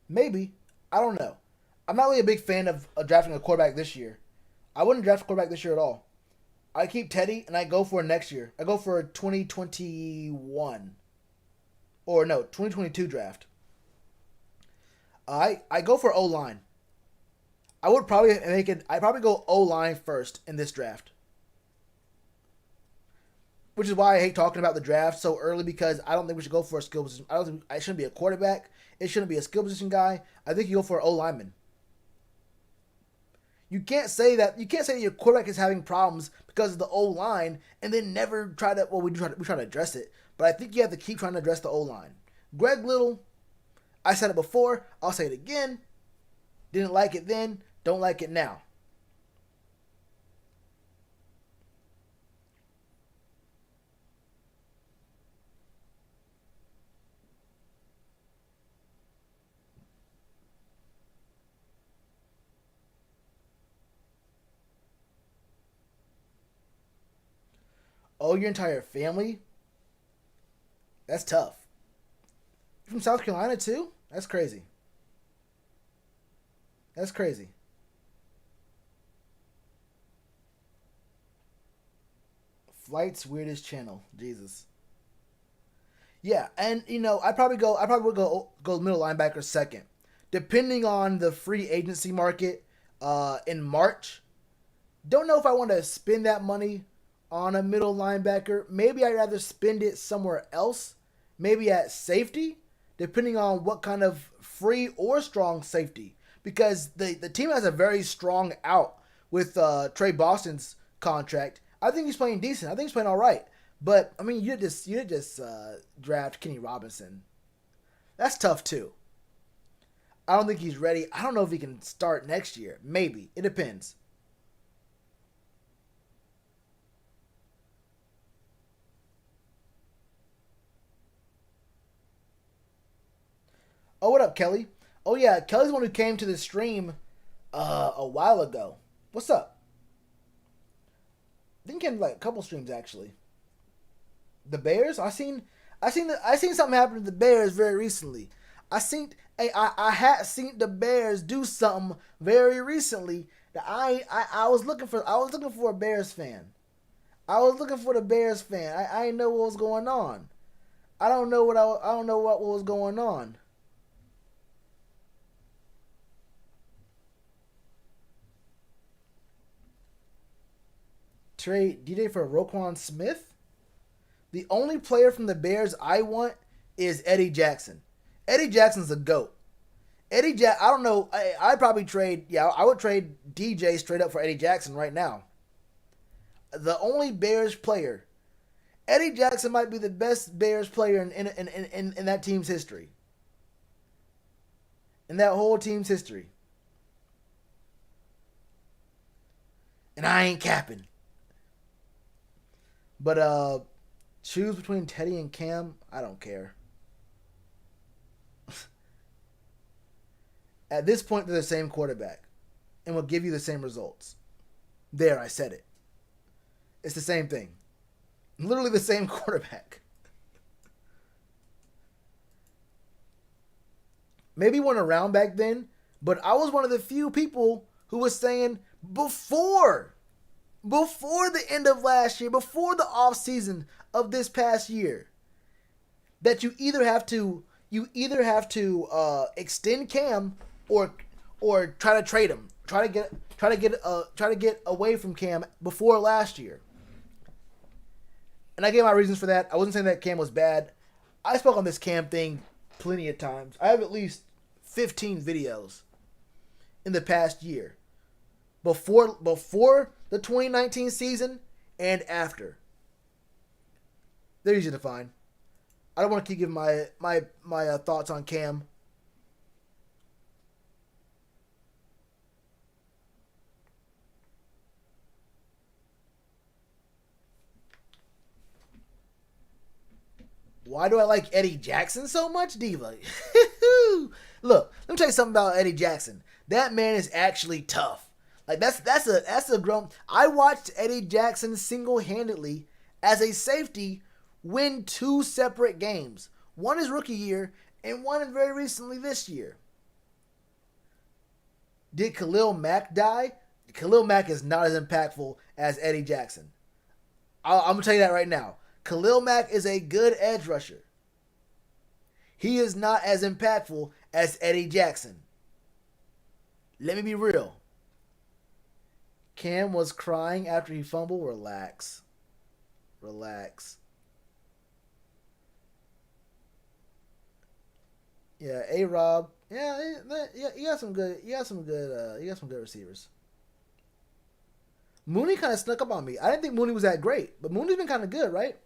Maybe. I don't know. I'm not really a big fan of drafting a quarterback this year. I wouldn't draft a quarterback this year at all. I keep Teddy and I go for next year. I go for a 2021. Or no, 2022 draft. I go for O-line. I would probably I'd probably go O-line first in this draft. Which is why I hate talking about the draft so early, because I don't think we should go for a skill position. I don't think I shouldn't be a quarterback. It shouldn't be a skill position guy. I think you go for an O-lineman. You can't say that your quarterback is having problems because of the O-line and then never try to. Well, we try to address it, but I think you have to keep trying to address the O-line. Greg Little, I said it before. I'll say it again. Didn't like it then. Don't like it now. Oh, your entire family? That's tough. You're from South Carolina too? That's crazy. That's crazy. Flight's weirdest channel. Jesus. Yeah, and I probably would go middle linebacker second. Depending on the free agency market in March. Don't know if I want to spend that money on a middle linebacker. Maybe I'd rather spend it somewhere else, maybe at safety, depending on what kind of free or strong safety. Because the team has a very strong out with Trey Boston's contract. I think he's playing decent. I think he's playing all right. But I mean, you just draft Kenny Robinson. That's tough too. I don't think he's ready. I don't know if he can start next year. Maybe. It depends. Oh, what up, Kelly? Oh yeah, Kelly's the one who came to the stream a while ago. What's up? I think he came to like a couple streams actually. The Bears? I seen something happen to the Bears very recently. I had seen the Bears do something very recently that I was looking for a Bears fan. I was looking for the Bears fan. I didn't know what was going on. I don't know what was going on. Trade DJ for Roquan Smith? The only player from the Bears I want is Eddie Jackson. Eddie Jackson's a goat. I don't know. I'd probably trade. Yeah, I would trade DJ straight up for Eddie Jackson right now. The only Bears player. Eddie Jackson might be the best Bears player in that team's history. In that whole team's history. And I ain't capping. But choose between Teddy and Cam. I don't care. At this point, they're the same quarterback and will give you the same results. There, I said it. It's the same thing. Literally the same quarterback. Maybe one around back then, but I was one of the few people who was saying before the end of last year, before the off season of this past year, that you either have to extend Cam or try to trade him, try to get away from Cam before last year. And I gave my reasons for that. I wasn't saying that Cam was bad. I spoke on this Cam thing plenty of times. I have at least 15 videos in the past year. Before the 2019 season and after. They're easy to find. I don't want to keep giving my thoughts on Cam. Why do I like Eddie Jackson so much, Diva? Look, let me tell you something about Eddie Jackson. That man is actually tough. Like that's a grown. I watched Eddie Jackson single-handedly as a safety win two separate games. One his rookie year and one very recently this year. Did Khalil Mack die? Khalil Mack is not as impactful as Eddie Jackson. I'm gonna tell you that right now. Khalil Mack is a good edge rusher. He is not as impactful as Eddie Jackson. Let me be real. Cam was crying after he fumbled. Relax. Yeah, A-Rob. Yeah, you got some good. You got some good receivers. Mooney kind of snuck up on me. I didn't think Mooney was that great, but Mooney's been kind of good, right?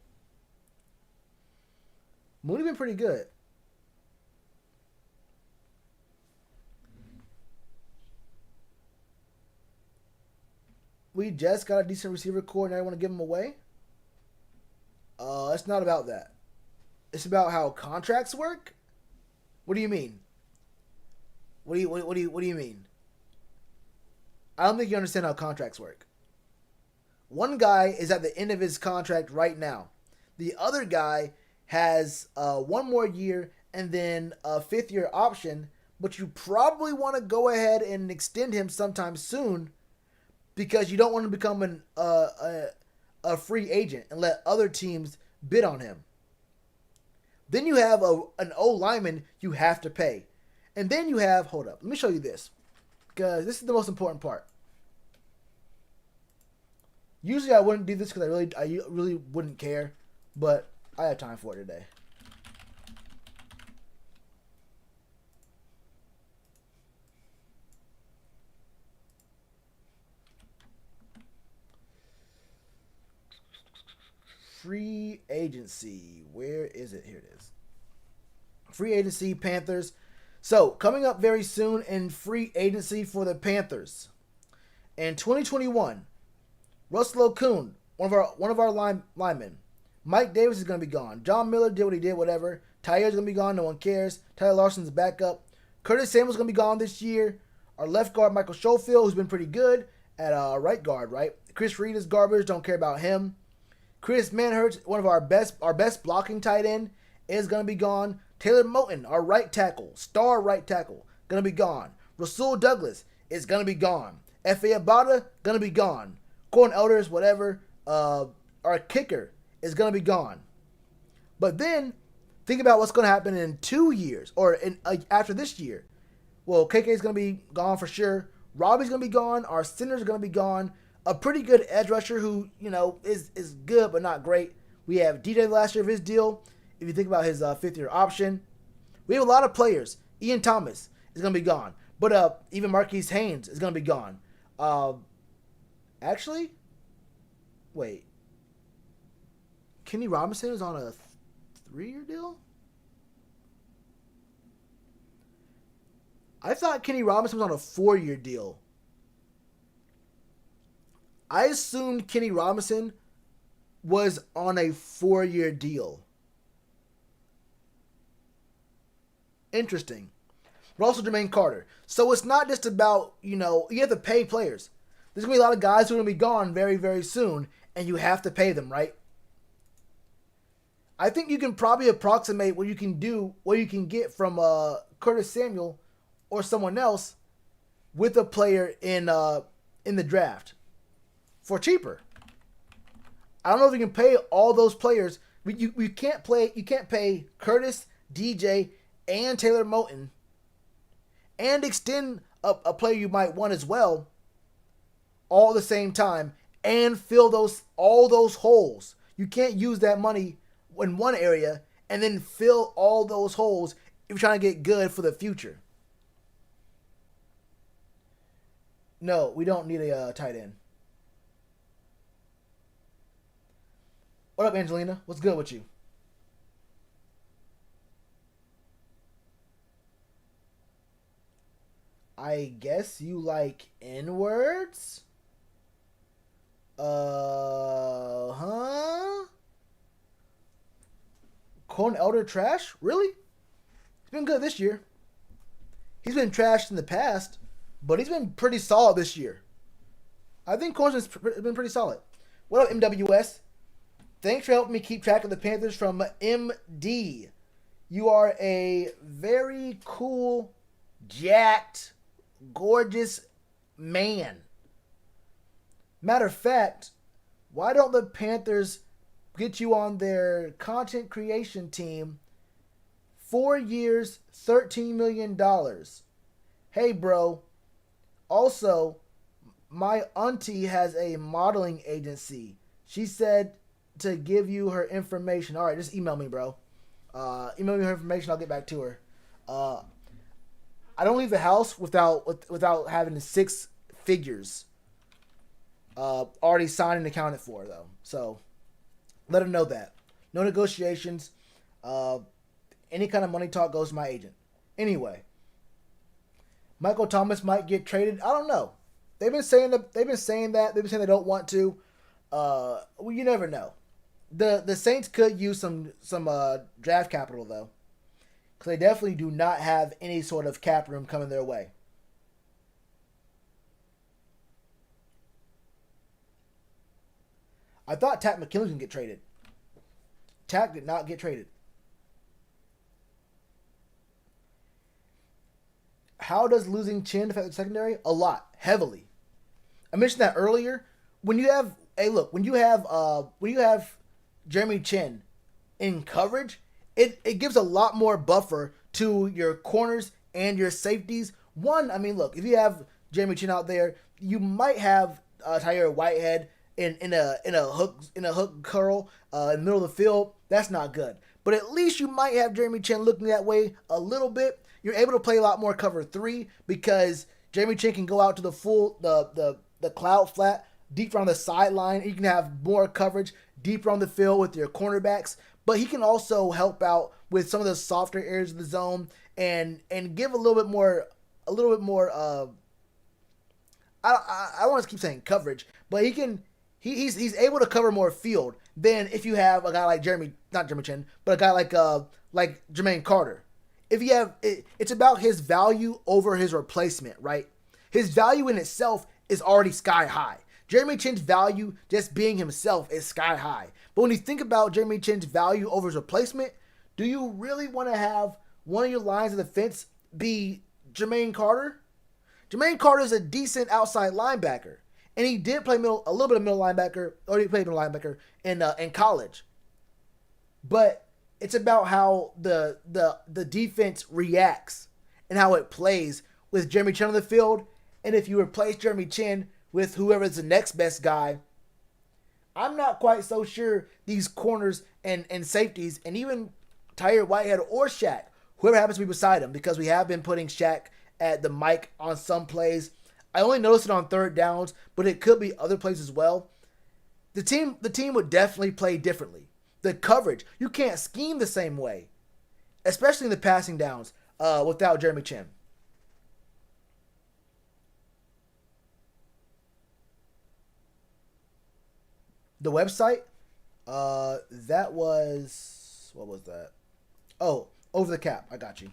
Mooney been pretty good. We just got a decent receiver core and I want to give him away. It's not about that. It's about how contracts work. What do you mean? What do you mean? I don't think you understand how contracts work. One guy is at the end of his contract right now. The other guy has one more year and then a fifth-year option, but you probably want to go ahead and extend him sometime soon because you don't want to become a free agent and let other teams bid on him. Then you have an O lineman you have to pay. And then you have, hold up, let me show you this because this is the most important part. Usually I wouldn't do this because I really wouldn't care, but I have time for it today. Free agency. Where is it? Here it is. Free agency, Panthers. So, coming up very soon in free agency for the Panthers. In 2021, Russell Okung, one of our linemen. Mike Davis is going to be gone. John Miller did what he did, whatever. Tyre's going to be gone, no one cares. Tyler Larson's back up. Curtis Samuel's going to be gone this year. Our left guard, Michael Schofield, who's been pretty good at right guard, right? Chris Reed is garbage, don't care about him. Chris Manhurst, one of our best blocking tight end, is going to be gone. Taylor Moton, our right tackle, star right tackle, going to be gone. Rasul Douglas is going to be gone. F.A. Abada, going to be gone. Corn Elders, whatever, our kicker is going to be gone. But then, think about what's going to happen in 2 years, or after this year. Well, KK is going to be gone for sure. Robbie's going to be gone. Our center's going to be gone. A pretty good edge rusher who, is good but not great. We have DJ the last year of his deal. If you think about his fifth-year option. We have a lot of players. Ian Thomas is going to be gone. But even Marquise Haynes is going to be gone. Actually, wait. Kenny Robinson is on a 3-year deal? I thought Kenny Robinson was on a 4-year deal. I assumed Kenny Robinson was on a 4-year deal. Interesting. But also Jermaine Carter. So it's not just about, you have to pay players. There's going to be a lot of guys who are going to be gone very, very soon, and you have to pay them, right? I think you can probably approximate what you can get from Curtis Samuel or someone else with a player in the draft for cheaper. I don't know if you can pay all those players. You can't pay Curtis, DJ, and Taylor Moton and extend a player you might want as well all at the same time and fill all those holes. You can't use that money in one area and then fill all those holes if you're trying to get good for the future. No, we don't need a tight end. What up, Angelina? What's good with you? I guess you like N-words? Huh? Corn Elder trash? Really? He's been good this year. He's been trashed in the past, but he's been pretty solid this year. I think Corn's been pretty solid. What up, MWS? Thanks for helping me keep track of the Panthers from MD. You are a very cool, jacked, gorgeous man. Matter of fact, why don't the Panthers get you on their content creation team? 4 years, $13 million. Hey, bro. Also, my auntie has a modeling agency. She said to give you her information. All right, just email me, bro. Email me her information. I'll get back to her. I don't leave the house without having the 6 figures already signed and accounted for, though. So let her know that. No negotiations. Any kind of money talk goes to my agent. Anyway, Michael Thomas might get traded. I don't know. They've been saying that. They've been saying they don't want to. Well, you never know. The Saints could use some draft capital though, because they definitely do not have any sort of cap room coming their way. I thought Takk McKinley was going to get traded. Takk did not get traded. How does losing Chinn affect the secondary? A lot, heavily. I mentioned that earlier. When you have Jeremy Chinn in coverage, it gives a lot more buffer to your corners and your safeties. One, I mean, look, if you have Jeremy Chinn out there, you might have Tyre Whitehead in a hook curl in the middle of the field, that's not good. But at least you might have Jeremy Chinn looking that way a little bit. You're able to play a lot more cover 3 because Jeremy Chinn can go out to the cloud flat deeper on the sideline. You can have more coverage deeper on the field with your cornerbacks, but he can also help out with some of the softer areas of the zone and give a little bit more. I don't want to keep saying coverage, but he's able to cover more field than if you have a guy like not Jeremy Chinn, but a guy like Jermaine Carter. If you have, it's about his value over his replacement, right? His value in itself is already sky high. Jeremy Chinn's value, just being himself, is sky high. But when you think about Jeremy Chinn's value over his replacement, do you really want to have one of your lines of defense be Jermaine Carter? Jermaine Carter is a decent outside linebacker, and he did play a little bit of middle linebacker, or he played middle linebacker in college. But it's about how the defense reacts and how it plays with Jeremy Chinn on the field. And if you replace Jeremy Chinn with whoever's the next best guy, I'm not quite so sure these corners and safeties and even Tyre Whitehead or Shaq, whoever happens to be beside him, because we have been putting Shaq at the mic on some plays. I only noticed it on third downs, but it could be other plays as well. The team would definitely play differently. The coverage, you can't scheme the same way, especially in the passing downs without Jeremy Chinn. The website, that was, what was that? Oh, Over the Cap. I got you.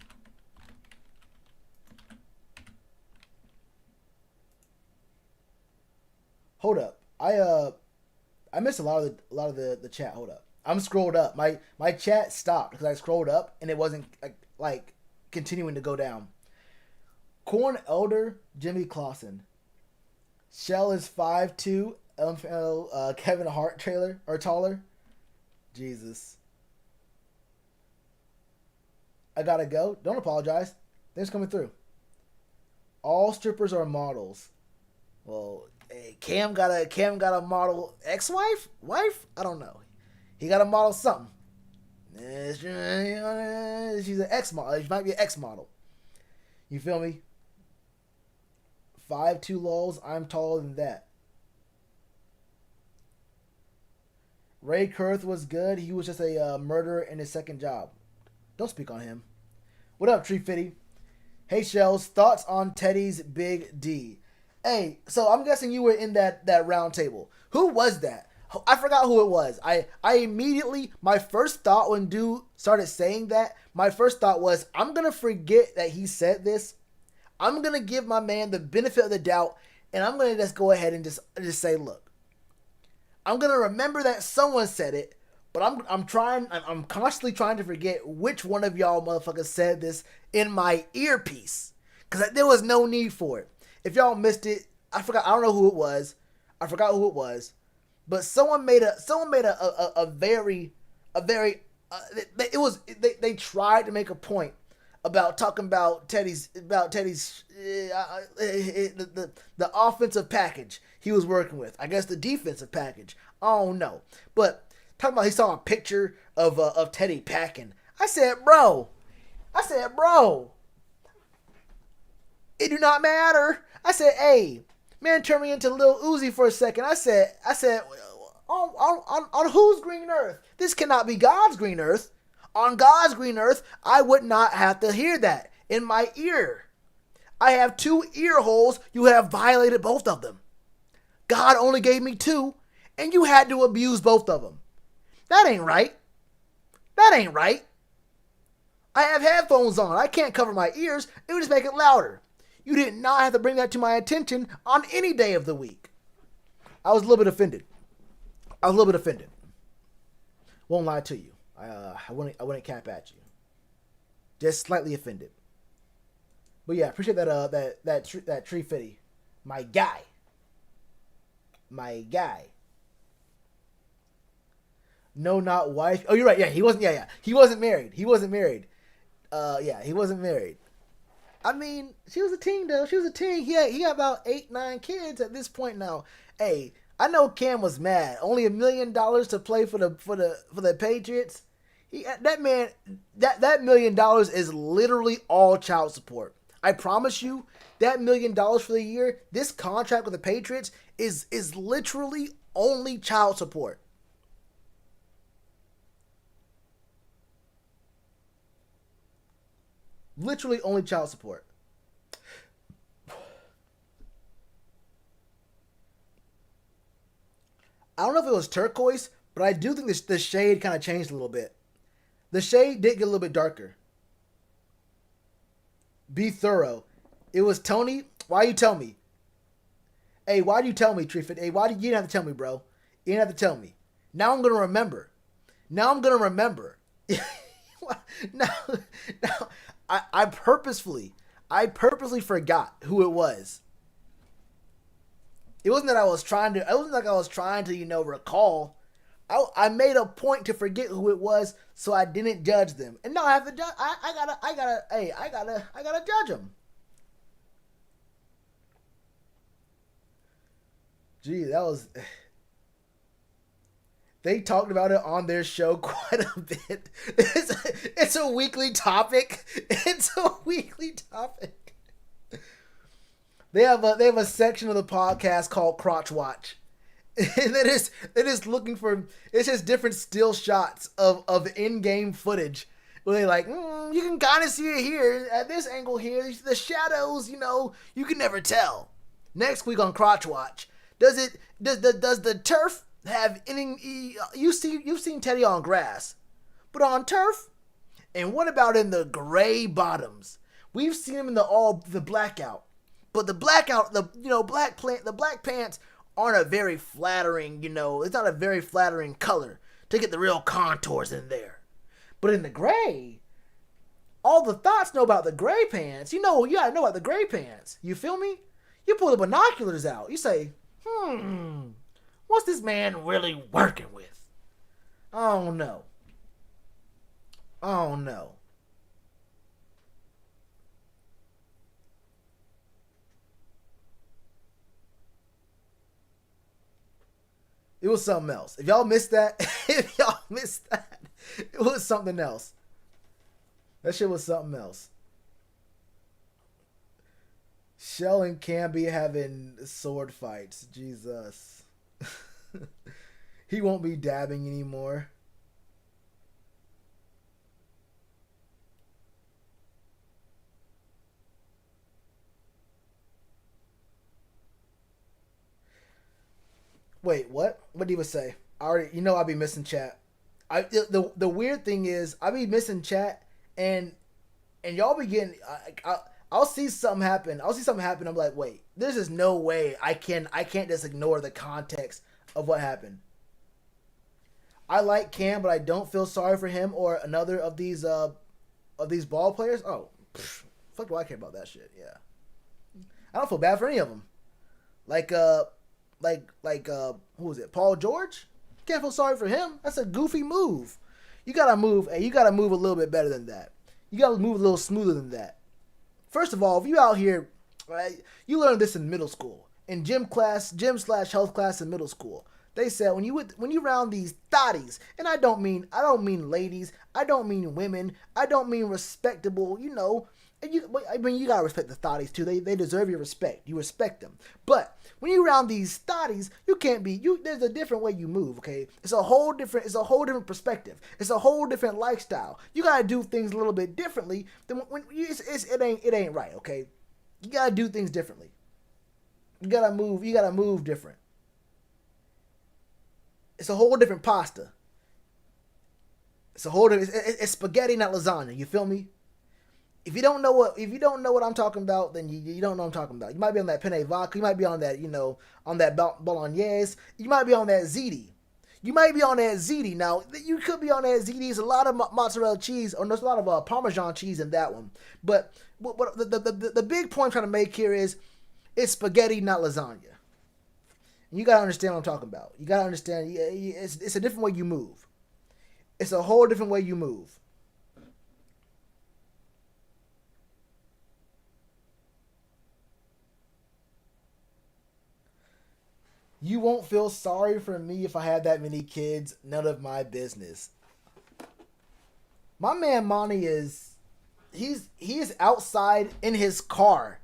Hold up. I missed a lot of the chat. Hold up. I'm scrolled up. My chat stopped because I scrolled up and it wasn't like continuing to go down. Corn Elder Jimmy Clausen. Shell is 5'2", Kevin Hart trailer or taller. Jesus. I gotta go. Don't apologize. Thanks for coming through. All strippers are models. Well, hey, Cam got a model ex-wife? Wife? I don't know. He got a model something. She's an ex-model. She might be an ex-model. You feel me? 5'2" lols. I'm taller than that. Ray Kurth was good. He was just a murderer in his second job. Don't speak on him. What up, Tree Fitty? Hey, Shells. Thoughts on Teddy's Big D? Hey, so I'm guessing you were in that round table. Who was that? I forgot who it was. I immediately, my first thought when dude started saying that, my first thought was, I'm going to forget that he said this. I'm going to give my man the benefit of the doubt, and I'm going to just go ahead and just say, look, I'm going to remember that someone said it, but I'm constantly trying to forget which one of y'all motherfuckers said this in my earpiece, because there was no need for it. If y'all missed it, I forgot. I don't know who it was. I forgot who it was. But someone made a very they tried to make a point about talking about Teddy's the offensive package he was working with. I guess the defensive package. I don't know. But talking about he saw a picture of Teddy packing. I said, bro, it do not matter. I said, hey, man, turn me into Lil Uzi for a second. I said, on whose green earth? This cannot be God's green earth. On God's green earth, I would not have to hear that in my ear. I have 2 ear holes. You have violated both of them. God only gave me 2, and you had to abuse both of them. That ain't right. That ain't right. I have headphones on. I can't cover my ears. It would just make it louder. You did not have to bring that to my attention on any day of the week. I was a little bit offended. Won't lie to you. I wouldn't cap at you. Just slightly offended. But yeah, appreciate that tree fitty. My guy. No, not wife. Oh, you're right. Yeah, he wasn't. Yeah. He wasn't married. He wasn't married. I mean, she was a teen though. She was a teen. He got about 8, 9 kids at this point now. Hey, I know Cam was mad. Only $1 million to play for the Patriots. That man, that $1 million is literally all child support. I promise you, that $1 million for the year, this contract with the Patriots is literally only child support. Literally only child support. I don't know if it was turquoise, but I do think the shade kind of changed a little bit. The shade did get a little bit darker. Be thorough. It was Tony. Why you tell me? Hey, why do you tell me, Treefit? Hey, why you didn't have to tell me, bro? You didn't have to tell me. Now I'm gonna remember. Now I'm gonna remember. now, now, I purposely forgot who it was. It wasn't that I was trying to. It wasn't like I was trying to, recall. I made a point to forget who it was, so I didn't judge them. And now I have to judge. I gotta judge them. Gee, that was. They talked about it on their show quite a bit. It's a weekly topic. It's a weekly topic. They have a section of the podcast called Crotch Watch. And it is looking for, it's just different still shots of in-game footage where they like, you can kind of see it here at this angle here, the shadows, you can never tell. Next week on Crotch Watch, does the turf have any? You've seen Teddy on grass, but on turf, and what about in the gray bottoms? We've seen him in the blackout, but the blackout, the black pants aren't a very flattering, it's not a very flattering color to get the real contours in there. But in the gray, all the thoughts know about the gray pants. You gotta know about the gray pants. You feel me? You pull the binoculars out. You say, what's this man really working with? Oh no. Oh no. It was something else. If y'all missed that, it was something else. That shit was something else. Shell and Cam be having sword fights. Jesus. He won't be dabbing anymore. Wait, what? What did he say? I be missing chat. The weird thing is I be missing chat and y'all be getting. I'll see something happen. I'm like, wait, there's just no way I can't just ignore the context of what happened. I like Cam, but I don't feel sorry for him or another of these ball players. Oh, fuck do I care about that shit? Yeah, I don't feel bad for any of them. Like who was it? Paul George? Can't feel sorry for him. That's a goofy move. You gotta move. Hey, you gotta move a little bit better than that. You gotta move a little smoother than that. First of all, if you out here, right, you learned this in middle school, in gym/health class in middle school. They said when you round these thotties, and I don't mean ladies, I don't mean women, I don't mean respectable, And you gotta respect the thotties too. They deserve your respect. You respect them. But when you around these thotties, you can't be. There's a different way you move. Okay, it's a whole different perspective. It's a whole different lifestyle. You gotta do things a little bit differently than when it ain't right. Okay, you gotta do things differently. You gotta move. You gotta move different. It's a whole different pasta. It's a whole different. It's spaghetti, not lasagna. You feel me? If you don't know what I'm talking about, then you don't know what I'm talking about. You might be on that penne vodka. You might be on that, on that bolognese. You might be on that ziti. Now, you could be on that ziti. There's a lot of mozzarella cheese, or there's a lot of Parmesan cheese in that one. But what the big point I'm trying to make here is it's spaghetti, not lasagna. And you got to understand what I'm talking about. You got to understand it's a different way you move. It's a whole different way you move. You won't feel sorry for me if I have that many kids. None of my business. My man Monty he is outside in his car.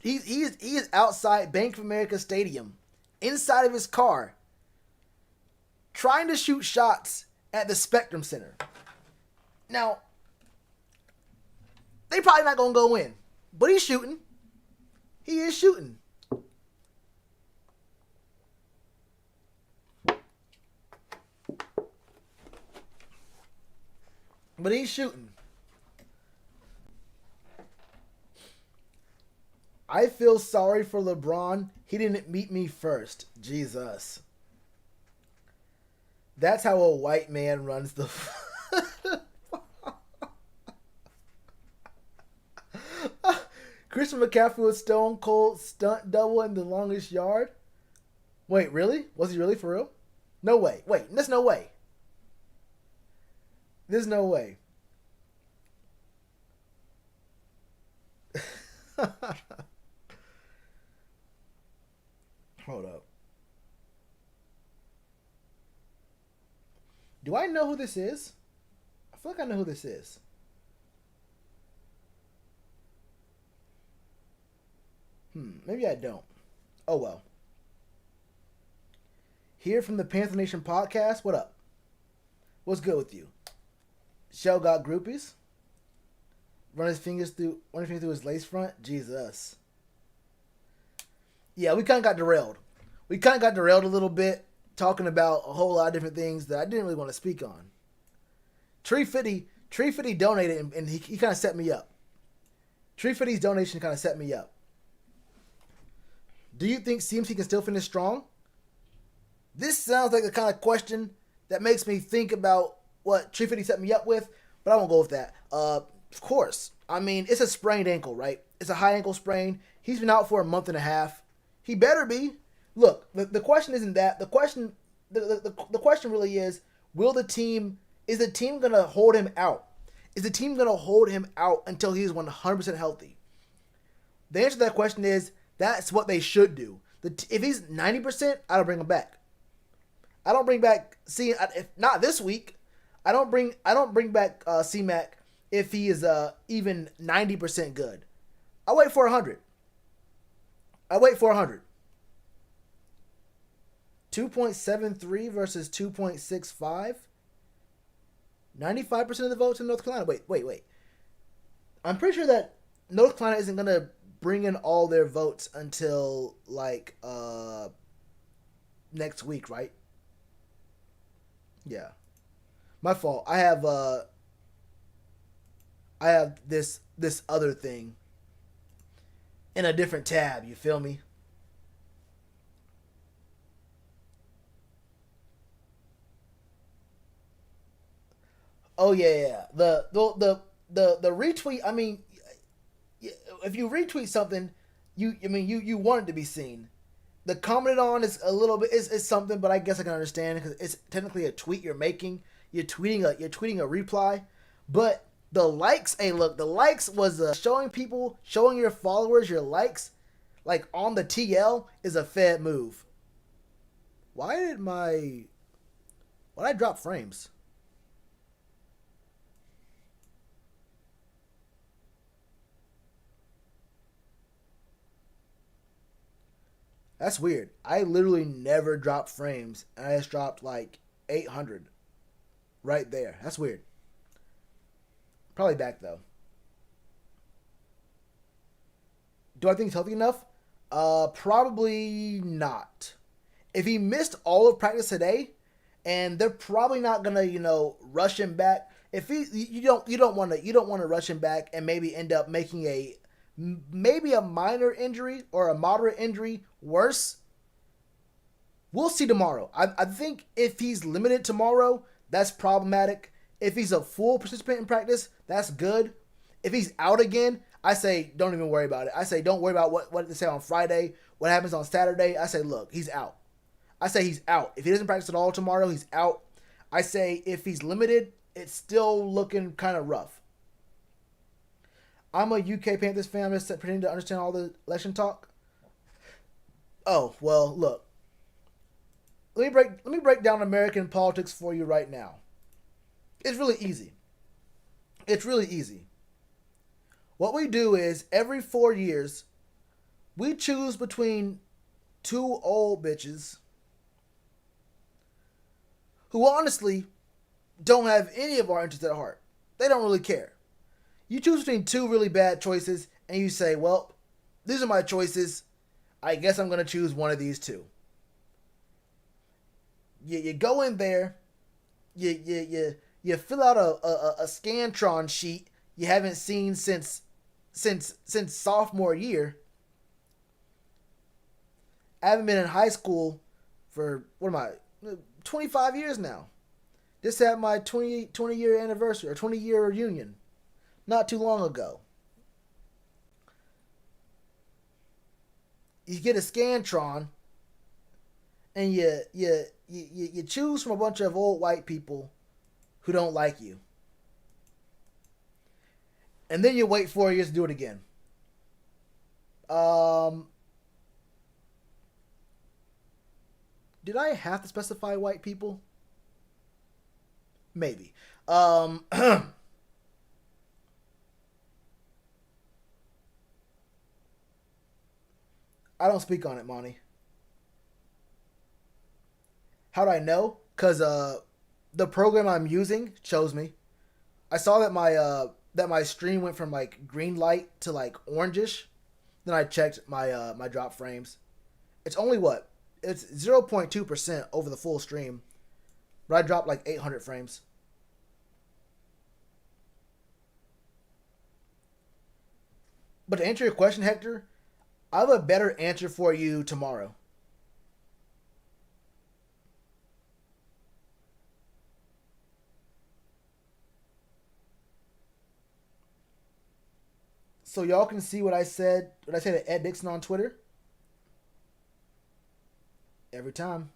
He is outside Bank of America Stadium, inside of his car, trying to shoot shots at the Spectrum Center. Now, they probably not gonna go in, but he's shooting. He is shooting. But he's shooting. I feel sorry for LeBron. He didn't meet me first. Jesus. That's how a white man runs the... Christian McCaffrey was Stone Cold stunt double in the longest yard? Wait, really? Was he really for real? No way. Wait, there's no way. There's no way. Hold up. Do I know who this is? I feel like I know who this is. Maybe I don't. Oh well. Here from the Panther Nation podcast. What up? What's good with you? Shell got groupies. Run his fingers through his lace front. Jesus. Yeah, we kind of got derailed. We kind of got derailed a little bit, talking about a whole lot of different things that I didn't really want to speak on. Tree Fitty donated, and he kind of set me up. Tree Fitty's donation kind of set me up. Do you think CMC can still finish strong? This sounds like the kind of question that makes me think about what Tree Fitty set me up with, but I won't go with that. Of course. I mean, it's a sprained ankle, right? It's a high ankle sprain. He's been out for a month and a half. He better be. Look, the question isn't that. The question really is is the team going to hold him out? Is the team going to hold him out until he's 100% healthy? The answer to that question is that's what they should do. If he's 90%, I don't bring him back. I don't bring back if not this week. I don't bring back C-Mac if he is even 90% good. I wait for 100. 2.73 versus 2.65. 95% of the votes in North Carolina. Wait. I'm pretty sure that North Carolina isn't going to bring in all their votes until like next week, right? Yeah. My fault. I have this other thing in a different tab, you feel me? Oh yeah. The retweet, I mean, if you retweet something, you want it to be seen. The commented on is a little bit is something, but I guess I can understand because it's technically a tweet you're making. You're tweeting a reply, but the likes. Hey, look, the likes was showing your followers your likes, like on the TL is a Fed move. Why did I drop frames? That's weird. I literally never dropped frames, and I just dropped like 800 right there. That's weird. Probably back though. Do I think he's healthy enough? Probably not. If he missed all of practice today, and they're probably not gonna rush him back. If you don't want to rush him back and maybe end up making maybe a minor injury or a moderate injury worse. We'll see tomorrow. I think if he's limited tomorrow, that's problematic. If he's a full participant in practice, that's good. If he's out again, I say don't even worry about it. I say don't worry about what they say on Friday, what happens on Saturday. I say, look, he's out. I say he's out. If he doesn't practice at all tomorrow, he's out. I say if he's limited, it's still looking kind of rough. I'm a UK Panthers fan. I'm just pretending to understand all the election talk. Oh, well, look. Let me break down American politics for you right now. It's really easy. It's really easy. What we do is every 4 years we choose between two old bitches who honestly don't have any of our interests at heart. They don't really care. You choose between two really bad choices and you say, well, these are my choices. I guess I'm going to choose one of these two. You go in there, you fill out a Scantron sheet you haven't seen since sophomore year. I haven't been in high school for, what am I, 25 years now. Just had my 20 year anniversary or 20-year reunion not too long ago. You get a Scantron and you choose from a bunch of old white people who don't like you. And then you wait 4 years to do it again. Did I have to specify white people? Maybe. I don't speak on it, Monty. How do I know? Because the program I'm using shows me. I saw that my stream went from like green light to like orangish. Then I checked my drop frames. It's only what? It's 0.2% over the full stream. But I dropped like 800 frames. But to answer your question, Hector, I have a better answer for you tomorrow. So y'all can see what I said to Ed Dixon on Twitter. Every time.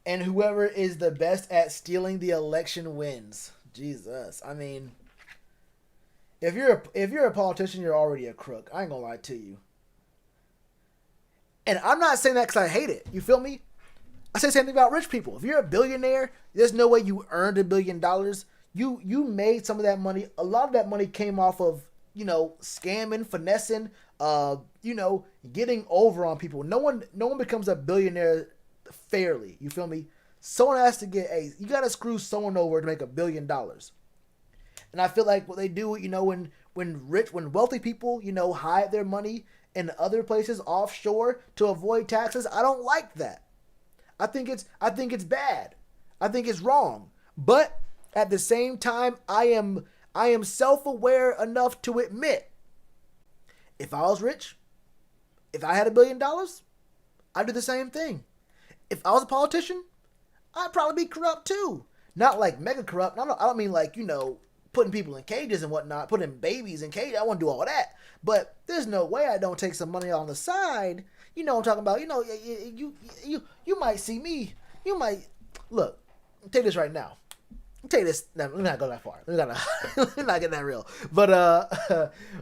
And whoever is the best at stealing the election wins. Jesus. I mean, if you're a politician, you're already a crook. I ain't gonna lie to you. And I'm not saying that because I hate it. You feel me? I say the same thing about rich people. If you're a billionaire, there's no way you earned $1 billion. You made some of that money. A lot of that money came off of, scamming, finessing, getting over on people. No one becomes a billionaire fairly. You feel me? Someone has to you gotta screw someone over to make $1 billion. And I feel like what they do, when wealthy people, hide their money in other places offshore to avoid taxes, I don't like that. I think it's bad. I think it's wrong. But at the same time, I am self-aware enough to admit, if I was rich, if I had $1 billion, I'd do the same thing. If I was a politician, I'd probably be corrupt too. Not like mega corrupt. I don't mean like, putting people in cages and whatnot, putting babies in cages. I won't do all that. But there's no way I don't take some money on the side. You know what I'm talking about. You might see me. You might, look, I'll tell you this right now. I'll tell you this. No, let me not go that far. Let me not get that real. But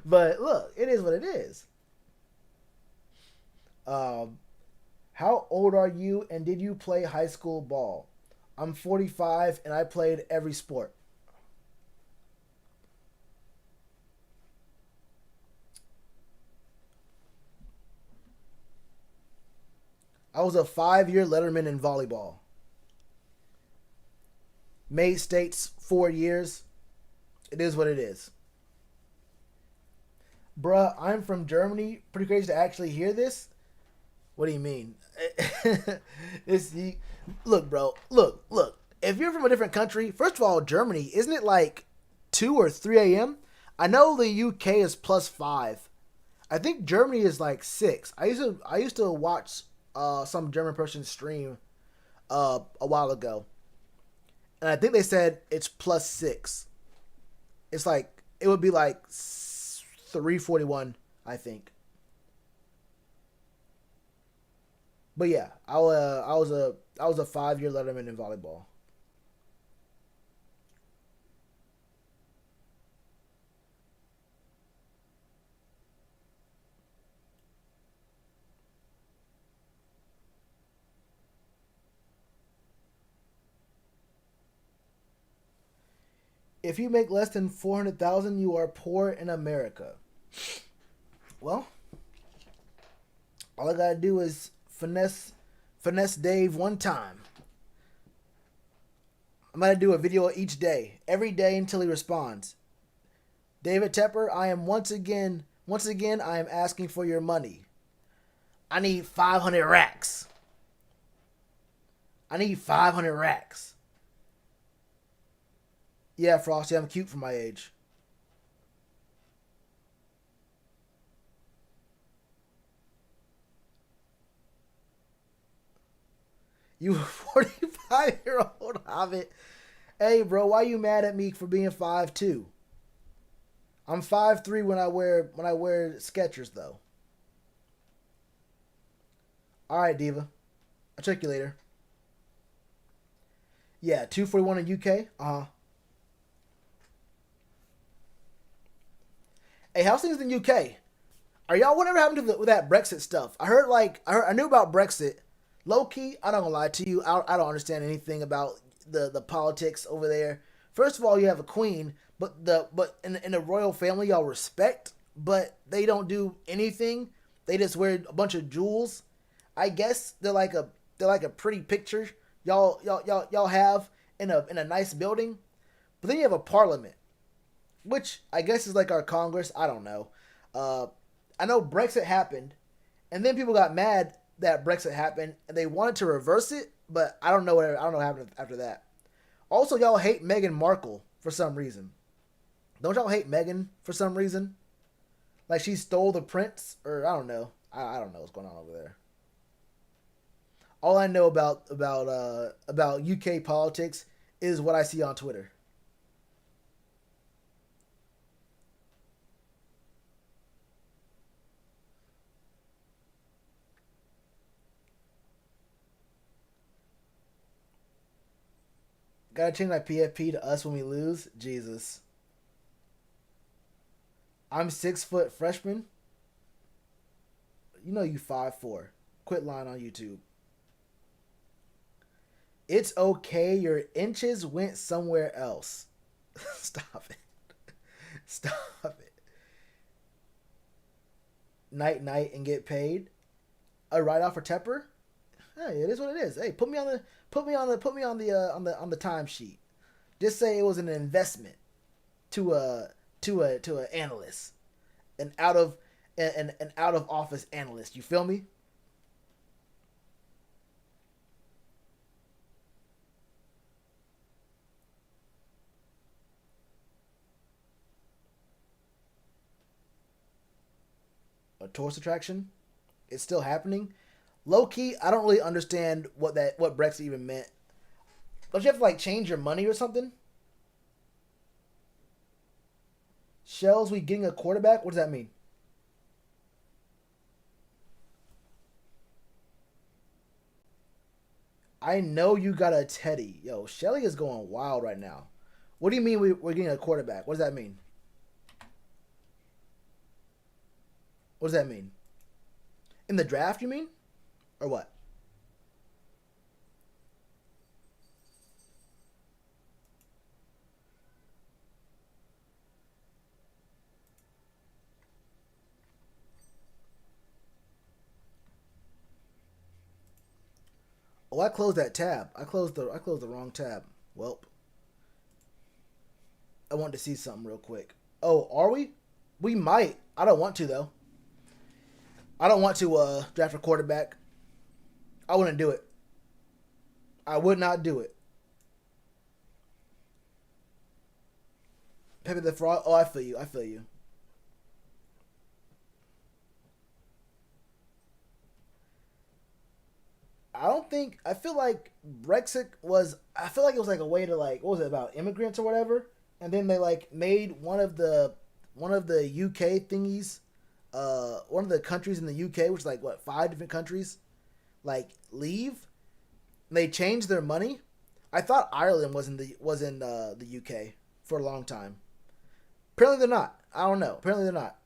but look, it is what it is. How old are you and did you play high school ball? I'm 45 and I played every sport. I was a 5-year letterman in volleyball. Made states 4 years. It is what it is. Bruh, I'm from Germany. Pretty crazy to actually hear this. What do you mean? Look, bro. Look. If you're from a different country, first of all, Germany, isn't it like 2 or 3 a.m.? I know the UK is +5. I think Germany is like 6. I used to watch some German person stream a while ago. And I think they said it's +6. It's like, it would be like 3:41, I think. But yeah, I was a 5-year letterman in volleyball. If you make less than 400,000, you are poor in America. Well, all I gotta do is finesse Dave one time. I'm gonna do a video each day, every day until he responds. David Tepper, I am once again, I am asking for your money. I need 500 racks. I need 500 racks. Yeah, Frosty, I'm cute for my age. You 45-year-old Hobbit. Hey, bro, why you mad at me for being 5'2"? I'm 5'3" when I wear Skechers though. All right, Diva. I'll check you later. Yeah, 241 in UK. Hey, how's things in UK? Are y'all whatever happened to with that Brexit stuff? I knew about Brexit. Low key, I don't gonna lie to you. I don't understand anything about the politics over there. First of all, you have a queen, but in the royal family, y'all respect, but they don't do anything. They just wear a bunch of jewels. I guess they're like a pretty picture y'all have in a nice building. But then you have a parliament, which I guess is like our Congress. I don't know. Uh, I know Brexit happened, and then people got mad that Brexit happened, and they wanted to reverse it, but I don't know what happened after that. Also, y'all hate Meghan Markle for some reason. Don't y'all hate Meghan for some reason? Like she stole the prince, or I don't know. I don't know what's going on over there. All I know about UK politics is what I see on Twitter. Gotta change my PFP to us when we lose. Jesus. I'm 6 foot freshman. You know you 5'4". Quit lying on YouTube. It's okay. Your inches went somewhere else. Stop it. Stop it. Night and get paid. A write off for Tepper. Hey, it is what it is. Hey, put me on the timesheet. Just say it was an investment to a analyst, an out of office analyst. You feel me? A tourist attraction. It's still happening. Low key, I don't really understand what Brexit even meant. Don't you have to like change your money or something? Shells, we getting a quarterback? What does that mean? I know you got a Teddy. Yo, Shelly is going wild right now. What do you mean we're getting a quarterback? What does that mean? What does that mean? In the draft, you mean? Or what? Oh, I closed that tab. I closed the wrong tab. Welp. I want to see something real quick. Oh, are we? We might. I don't want to though. I don't want to draft a quarterback. I wouldn't do it. I would not do it. Pepe the Frog. Oh, I feel you. I feel you. I don't think. I feel like Brexit was. I feel like it was like a way to like. What was it about immigrants or whatever? And then they like made one of the UK thingies. One of the countries in the UK, which is like what 5 different countries, like leave. And they changed their money. I thought Ireland was in the UK for a long time. Apparently they're not. I don't know. Apparently they're not.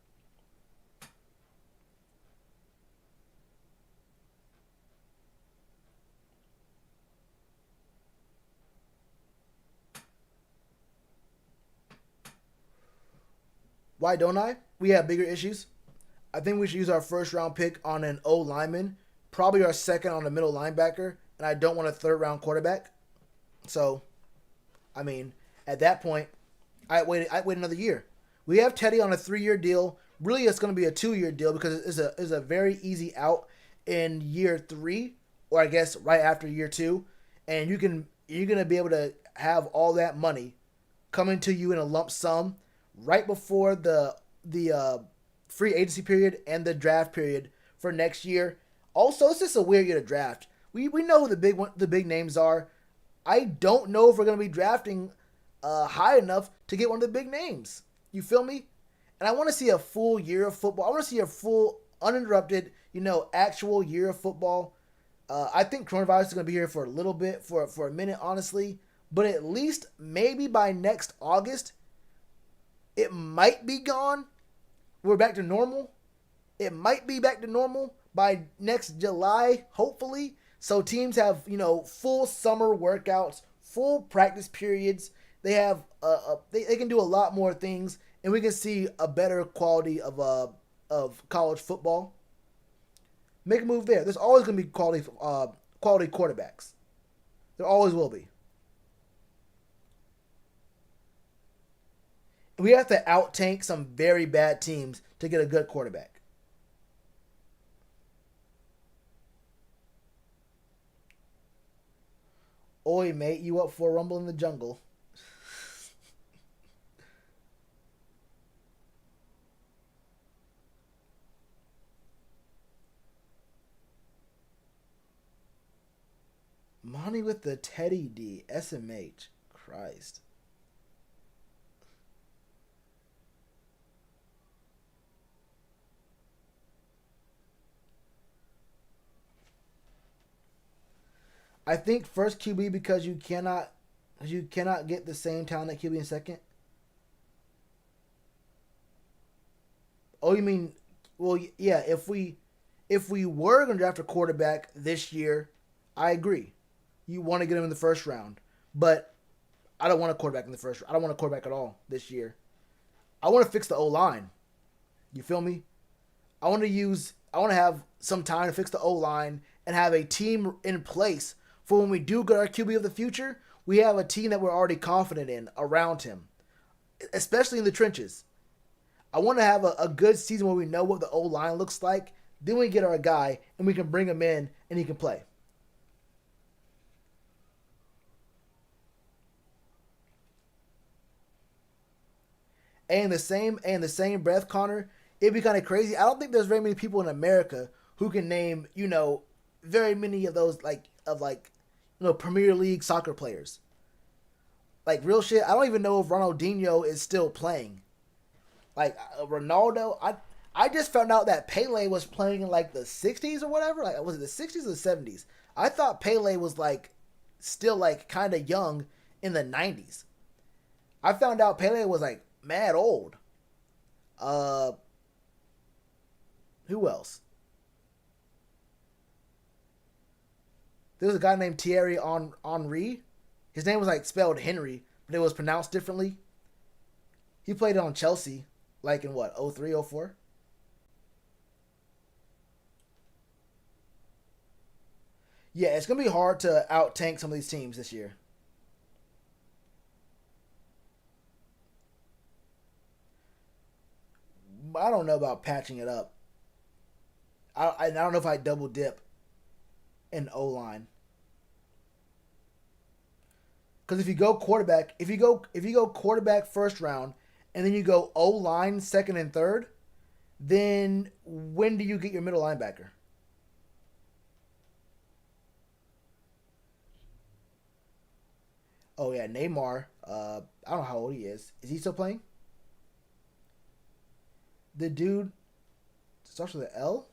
Why don't I? We have bigger issues. I think we should use our first round pick on an O lineman, probably our second on a middle linebacker, and I don't want a third round quarterback. So, I mean, at that point, I'd wait another year. We have Teddy on a 3-year deal. Really, it's going to be a 2-year deal because it's a very easy out in year 3, or I guess right after year 2, and you're going to be able to have all that money coming to you in a lump sum right before the free agency period and the draft period for next year. Also, it's just a weird year to draft. We know who the big names are. I don't know if we're going to be drafting high enough to get one of the big names. You feel me? And I want to see a full year of football. I want to see a full, uninterrupted, actual year of football. I think coronavirus is going to be here for a little bit, for a minute, honestly. But at least maybe by next August, it might be gone. We're back to normal. It might be back to normal by next July, hopefully. So teams have, full summer workouts, full practice periods. They have, they can do a lot more things, and we can see a better quality of college football. Make a move there. There's always going to be quality quarterbacks. There always will be. We have to out-tank some very bad teams to get a good quarterback. Oi, mate, you up for a rumble in the jungle? Monty with the Teddy D. SMH. Christ. I think first QB because you cannot get the same talent at QB in second. Oh, you mean? Well, yeah. If we were going to draft a quarterback this year, I agree. You want to get him in the first round, but I don't want a quarterback in the first round. I don't want a quarterback at all this year. I want to fix the O line. You feel me? I want to have some time to fix the O line and have a team in place for when we do get our QB of the future. We have a team that we're already confident in around him, especially in the trenches. I want to have a good season where we know what the O line looks like. Then we get our guy and we can bring him in and he can play. And the same breath, Connor, it'd be kind of crazy. I don't think there's very many people in America who can name, very many of those Premier League soccer players. Like real shit, I don't even know if Ronaldinho is still playing. Like Ronaldo, I just found out that Pele was playing in like the 60s or whatever. Like was it the 60s or the 70s? I thought Pele was like still like kind of young in the 90s. I found out Pele was like mad old. Who else? There was a guy named Thierry Henry. His name was like spelled Henry, but it was pronounced differently. He played on Chelsea, like in what, 03, 04? Yeah, it's going to be hard to out-tank some of these teams this year. I don't know about patching it up. I don't know if I double dip in O-line. Because if you go quarterback, if you go quarterback first round, and then you go O-line second and third, then when do you get your middle linebacker? Oh yeah, Neymar. I don't know how old he is. Is he still playing? The dude starts with an L?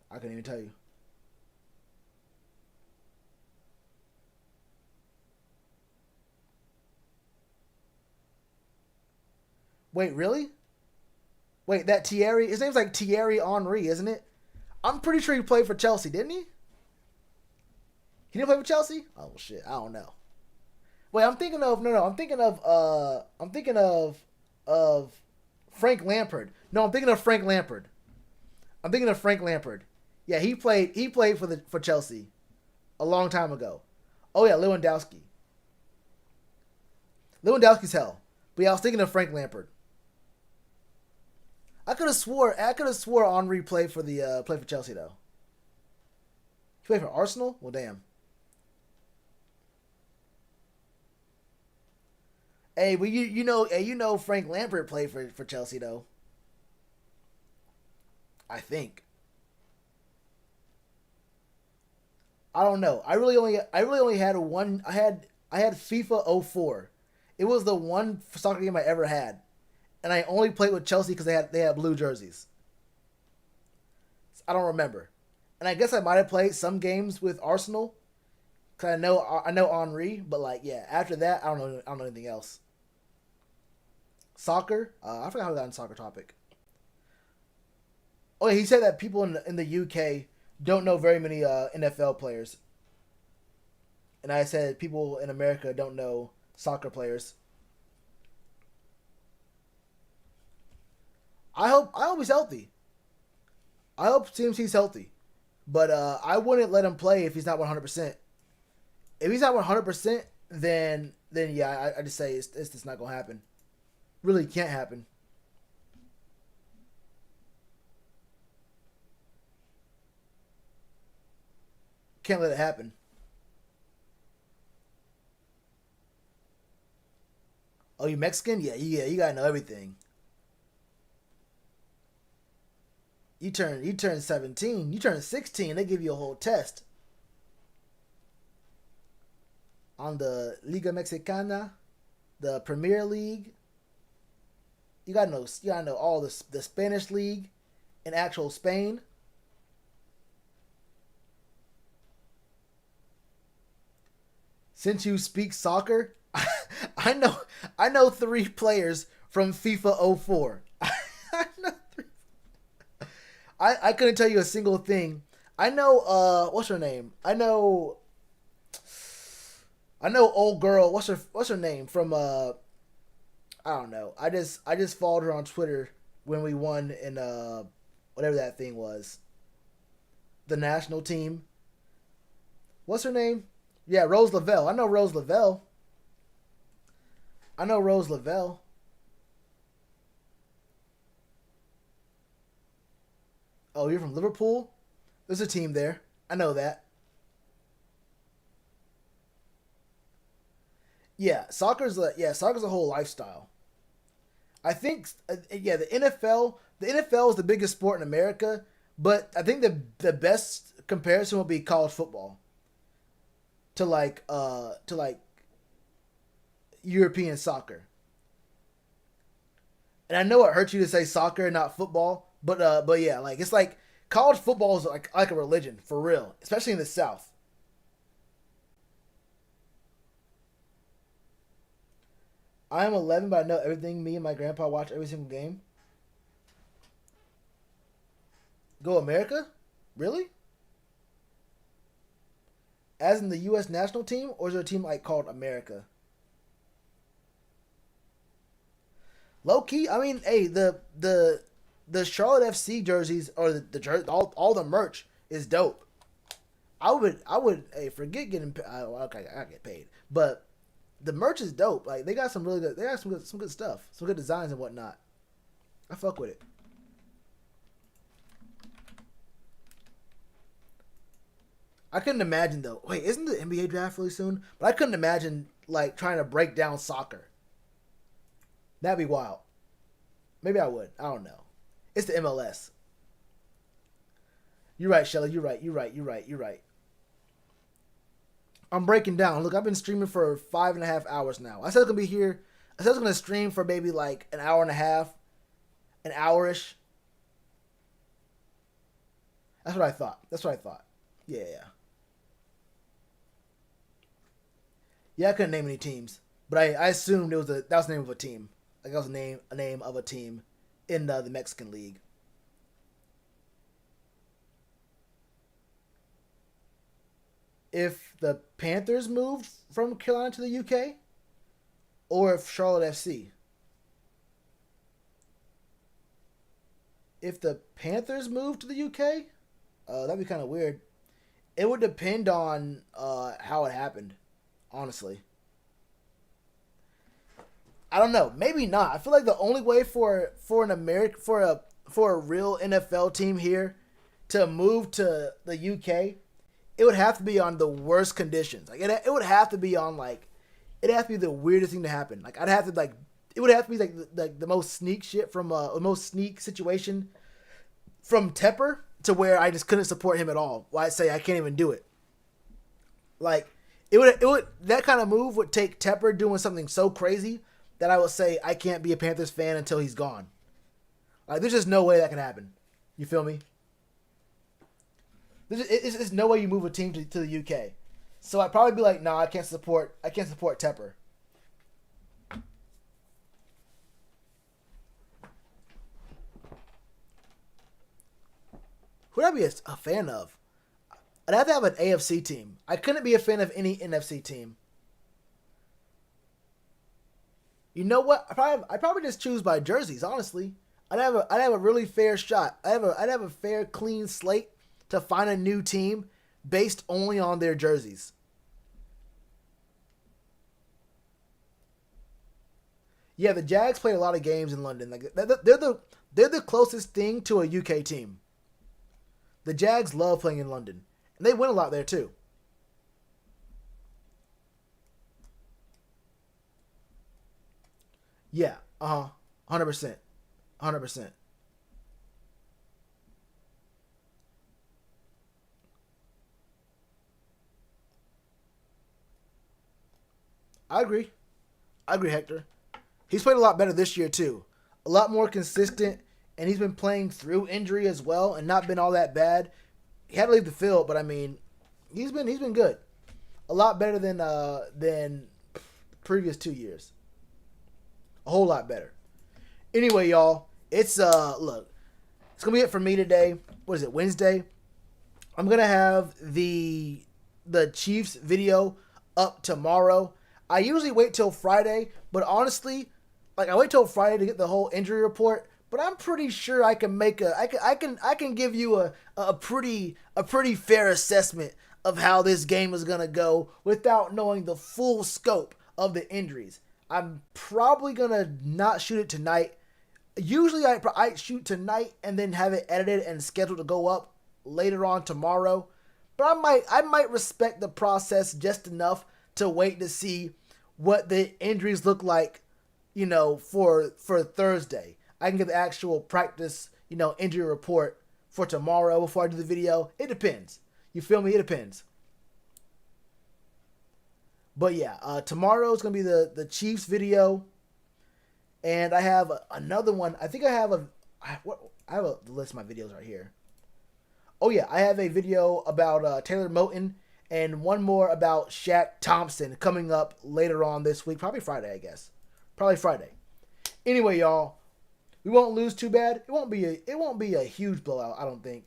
I couldn't even tell you. Wait, really? Wait, that Thierry, his name's like Thierry Henry, isn't it? I'm pretty sure he played for Chelsea, didn't he? He didn't play for Chelsea? Oh, shit, I don't know. Wait, I'm thinking of no. I'm thinking of Frank Lampard. No, I'm thinking of Frank Lampard. I'm thinking of Frank Lampard. Yeah, he played for Chelsea a long time ago. Oh yeah, Lewandowski. Lewandowski's hell. But yeah, I was thinking of Frank Lampard. I could have swore Henri played for Chelsea though. He played for Arsenal? Well damn. Hey, but you know Frank Lampard played for Chelsea though. I think. I don't know. I really only had one. I had FIFA '04. It was the one soccer game I ever had, and I only played with Chelsea because they had blue jerseys. I don't remember, and I guess I might have played some games with Arsenal because I know Henri, but like yeah, after that I don't know anything else. Soccer. I forgot how we got on soccer topic. Oh yeah, he said that people in the UK don't know very many NFL players, and I said people in America don't know soccer players. I hope he's healthy. I hope CMC's healthy, but I wouldn't let him play if he's not 100%. If he's not 100%, then yeah, I just say it's just not gonna happen. Really can't happen. Can't let it happen. Oh, you Mexican? Yeah, yeah, you gotta know everything. You turn 17, you turn 16, they give you a whole test on the Liga Mexicana, the Premier League. You gotta know all the Spanish league in actual Spain. Since you speak soccer, I know I know three players from FIFA '04. I know I couldn't tell you a single thing. I know what's her name? I know old girl. What's her name from I don't know. I just followed her on Twitter when we won in whatever that thing was. The national team. What's her name? Yeah, Rose Lavelle. I know Rose Lavelle. I know Rose Lavelle. Oh, you're from Liverpool? There's a team there. I know that. Yeah, soccer's a whole lifestyle. I think yeah, the NFL is the biggest sport in America, but I think the best comparison would be college football to like European soccer. And I know it hurts you to say soccer and not football, but yeah, like it's like college football is like a religion for real, especially in the South. I am 11, but I know everything. Me and my grandpa watch every single game. Go America? Really? As in the U.S. national team, or is there a team like called America? Low key, I mean, hey, the Charlotte FC jerseys or all the merch is dope. I would hey forget getting okay I get paid, but the merch is dope. Like they got some really good, they got some good stuff, some good designs and whatnot. I fuck with it. I couldn't imagine though. Wait, isn't the NBA draft really soon? But I couldn't imagine like trying to break down soccer. That'd be wild. Maybe I would. I don't know. It's the MLS. You're right, Shelly. You're right. You're right. You're right. You're right. I'm breaking down. Look, I've been streaming for 5.5 hours now. I said I was gonna be here. I said I was gonna stream for maybe like an hour and a half, an hourish. That's what I thought. That's what I thought. Yeah, yeah. Yeah, I couldn't name any teams, but I assumed that was the name of a team. Like that was a name of a team in the Mexican league. If the Panthers moved from Carolina to the UK, or if Charlotte FC. If the Panthers moved to the UK, that'd be kind of weird. It would depend on how it happened, honestly. I don't know. Maybe not. I feel like the only way for an American for a real NFL team here to move to the UK, it would have to be on the worst conditions. Like it would have to be on like it'd have to be the weirdest thing to happen. Like I'd have to like it would have to be like the most sneak shit from the most sneak situation from Tepper to where I just couldn't support him at all. Why I say I can't even do it. Like it would that kind of move would take Tepper doing something so crazy that I would say I can't be a Panthers fan until he's gone. Like there's just no way that can happen. You feel me? There's no way you move a team to the UK. So I'd probably be like, no, I can't support Tepper. Who'd I be a fan of? I'd have to have an AFC team. I couldn't be a fan of any NFC team. You know what? I'd probably just choose by jerseys. Honestly, I'd have a really fair shot. I'd have a fair, clean slate to find a new team based only on their jerseys. Yeah, the Jags played a lot of games in London. Like they're the closest thing to a UK team. The Jags love playing in London, and they win a lot there too. Yeah, 100%, 100%. I agree. I agree, Hector. He's played a lot better this year too. A lot more consistent, and he's been playing through injury as well, and not been all that bad. He had to leave the field, but I mean, he's been good. A lot better than previous 2 years. A whole lot better. Anyway, y'all, it's look, it's gonna be it for me today. What is it? Wednesday. I'm gonna have the Chiefs video up tomorrow. I usually wait till Friday, but honestly, like I wait till Friday to get the whole injury report. But I'm pretty sure I can make I can give you a pretty fair assessment of how this game is gonna go without knowing the full scope of the injuries. I'm probably gonna not shoot it tonight. Usually I shoot tonight and then have it edited and scheduled to go up later on tomorrow. But I might respect the process just enough to wait to see what the injuries look like, for Thursday. I can get the actual practice, injury report for tomorrow before I do the video. It depends. You feel me? It depends. But yeah, tomorrow is gonna be the Chiefs video, and I have another one. I think I have I have a list of my videos right here. Oh yeah, I have a video about Taylor Moton and one more about Shaq Thompson coming up later on this week, probably Friday, I guess. Probably Friday. Anyway, y'all, we won't lose too bad. It won't be a huge blowout, I don't think.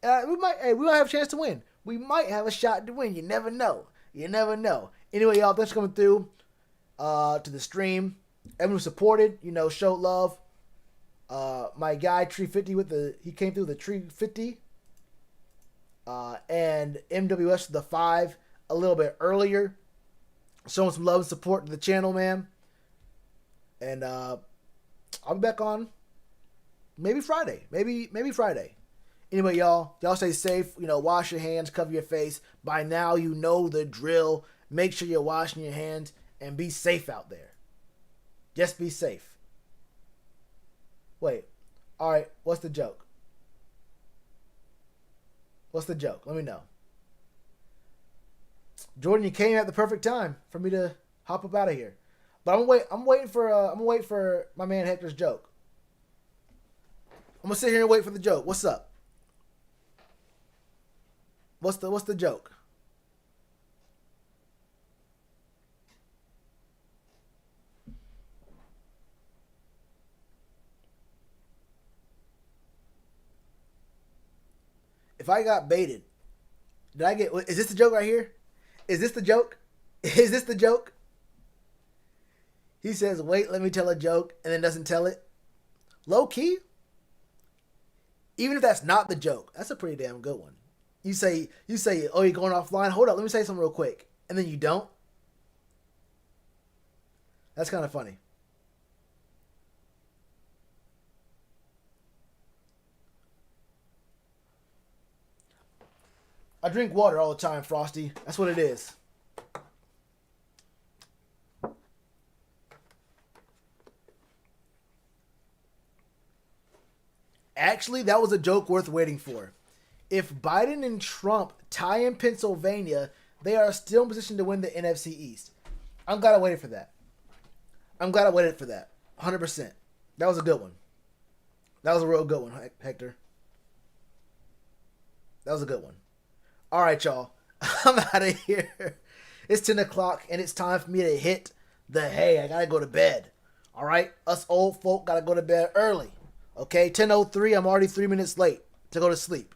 We might have a chance to win. We might have a shot to win. You never know. You never know. Anyway, y'all, thanks for coming through to the stream. Everyone who supported, showed love. My guy Tree 50 he came through the Tree 50. And MWS the 5 a little bit earlier. Showing some love and support to the channel, man. And I'll be back on maybe Friday. Maybe Friday. Anyway, y'all stay safe. Wash your hands, cover your face. By now, you know the drill. Make sure you're washing your hands and be safe out there. Just be safe. Wait. All right. What's the joke? What's the joke? Let me know. Jordan, you came at the perfect time for me to hop up out of here. But I'm waiting for my man Hector's joke. I'm gonna sit here and wait for the joke. What's up? What's the joke? If I got baited, Did I get? Is this the joke right here? Is this the joke? Is this the joke? He says, "Wait, let me tell a joke," and then doesn't tell it. Low key. Even if that's not the joke, that's a pretty damn good one. You say, "Oh, you're going offline. Hold up, let me say something real quick," and then you don't. That's kind of funny. I drink water all the time, Frosty. That's what it is. Actually, that was a joke worth waiting for. If Biden and Trump tie in Pennsylvania, they are still in position to win the NFC East. I'm glad I waited for that. 100%. That was a good one. That was a real good one, Hector. That was a good one. All right, y'all. I'm out of here. It's 10 o'clock, and it's time for me to hit the hay. I got to go to bed. All right? Us old folk got to go to bed early. Okay? 10:03, I'm already 3 minutes late to go to sleep.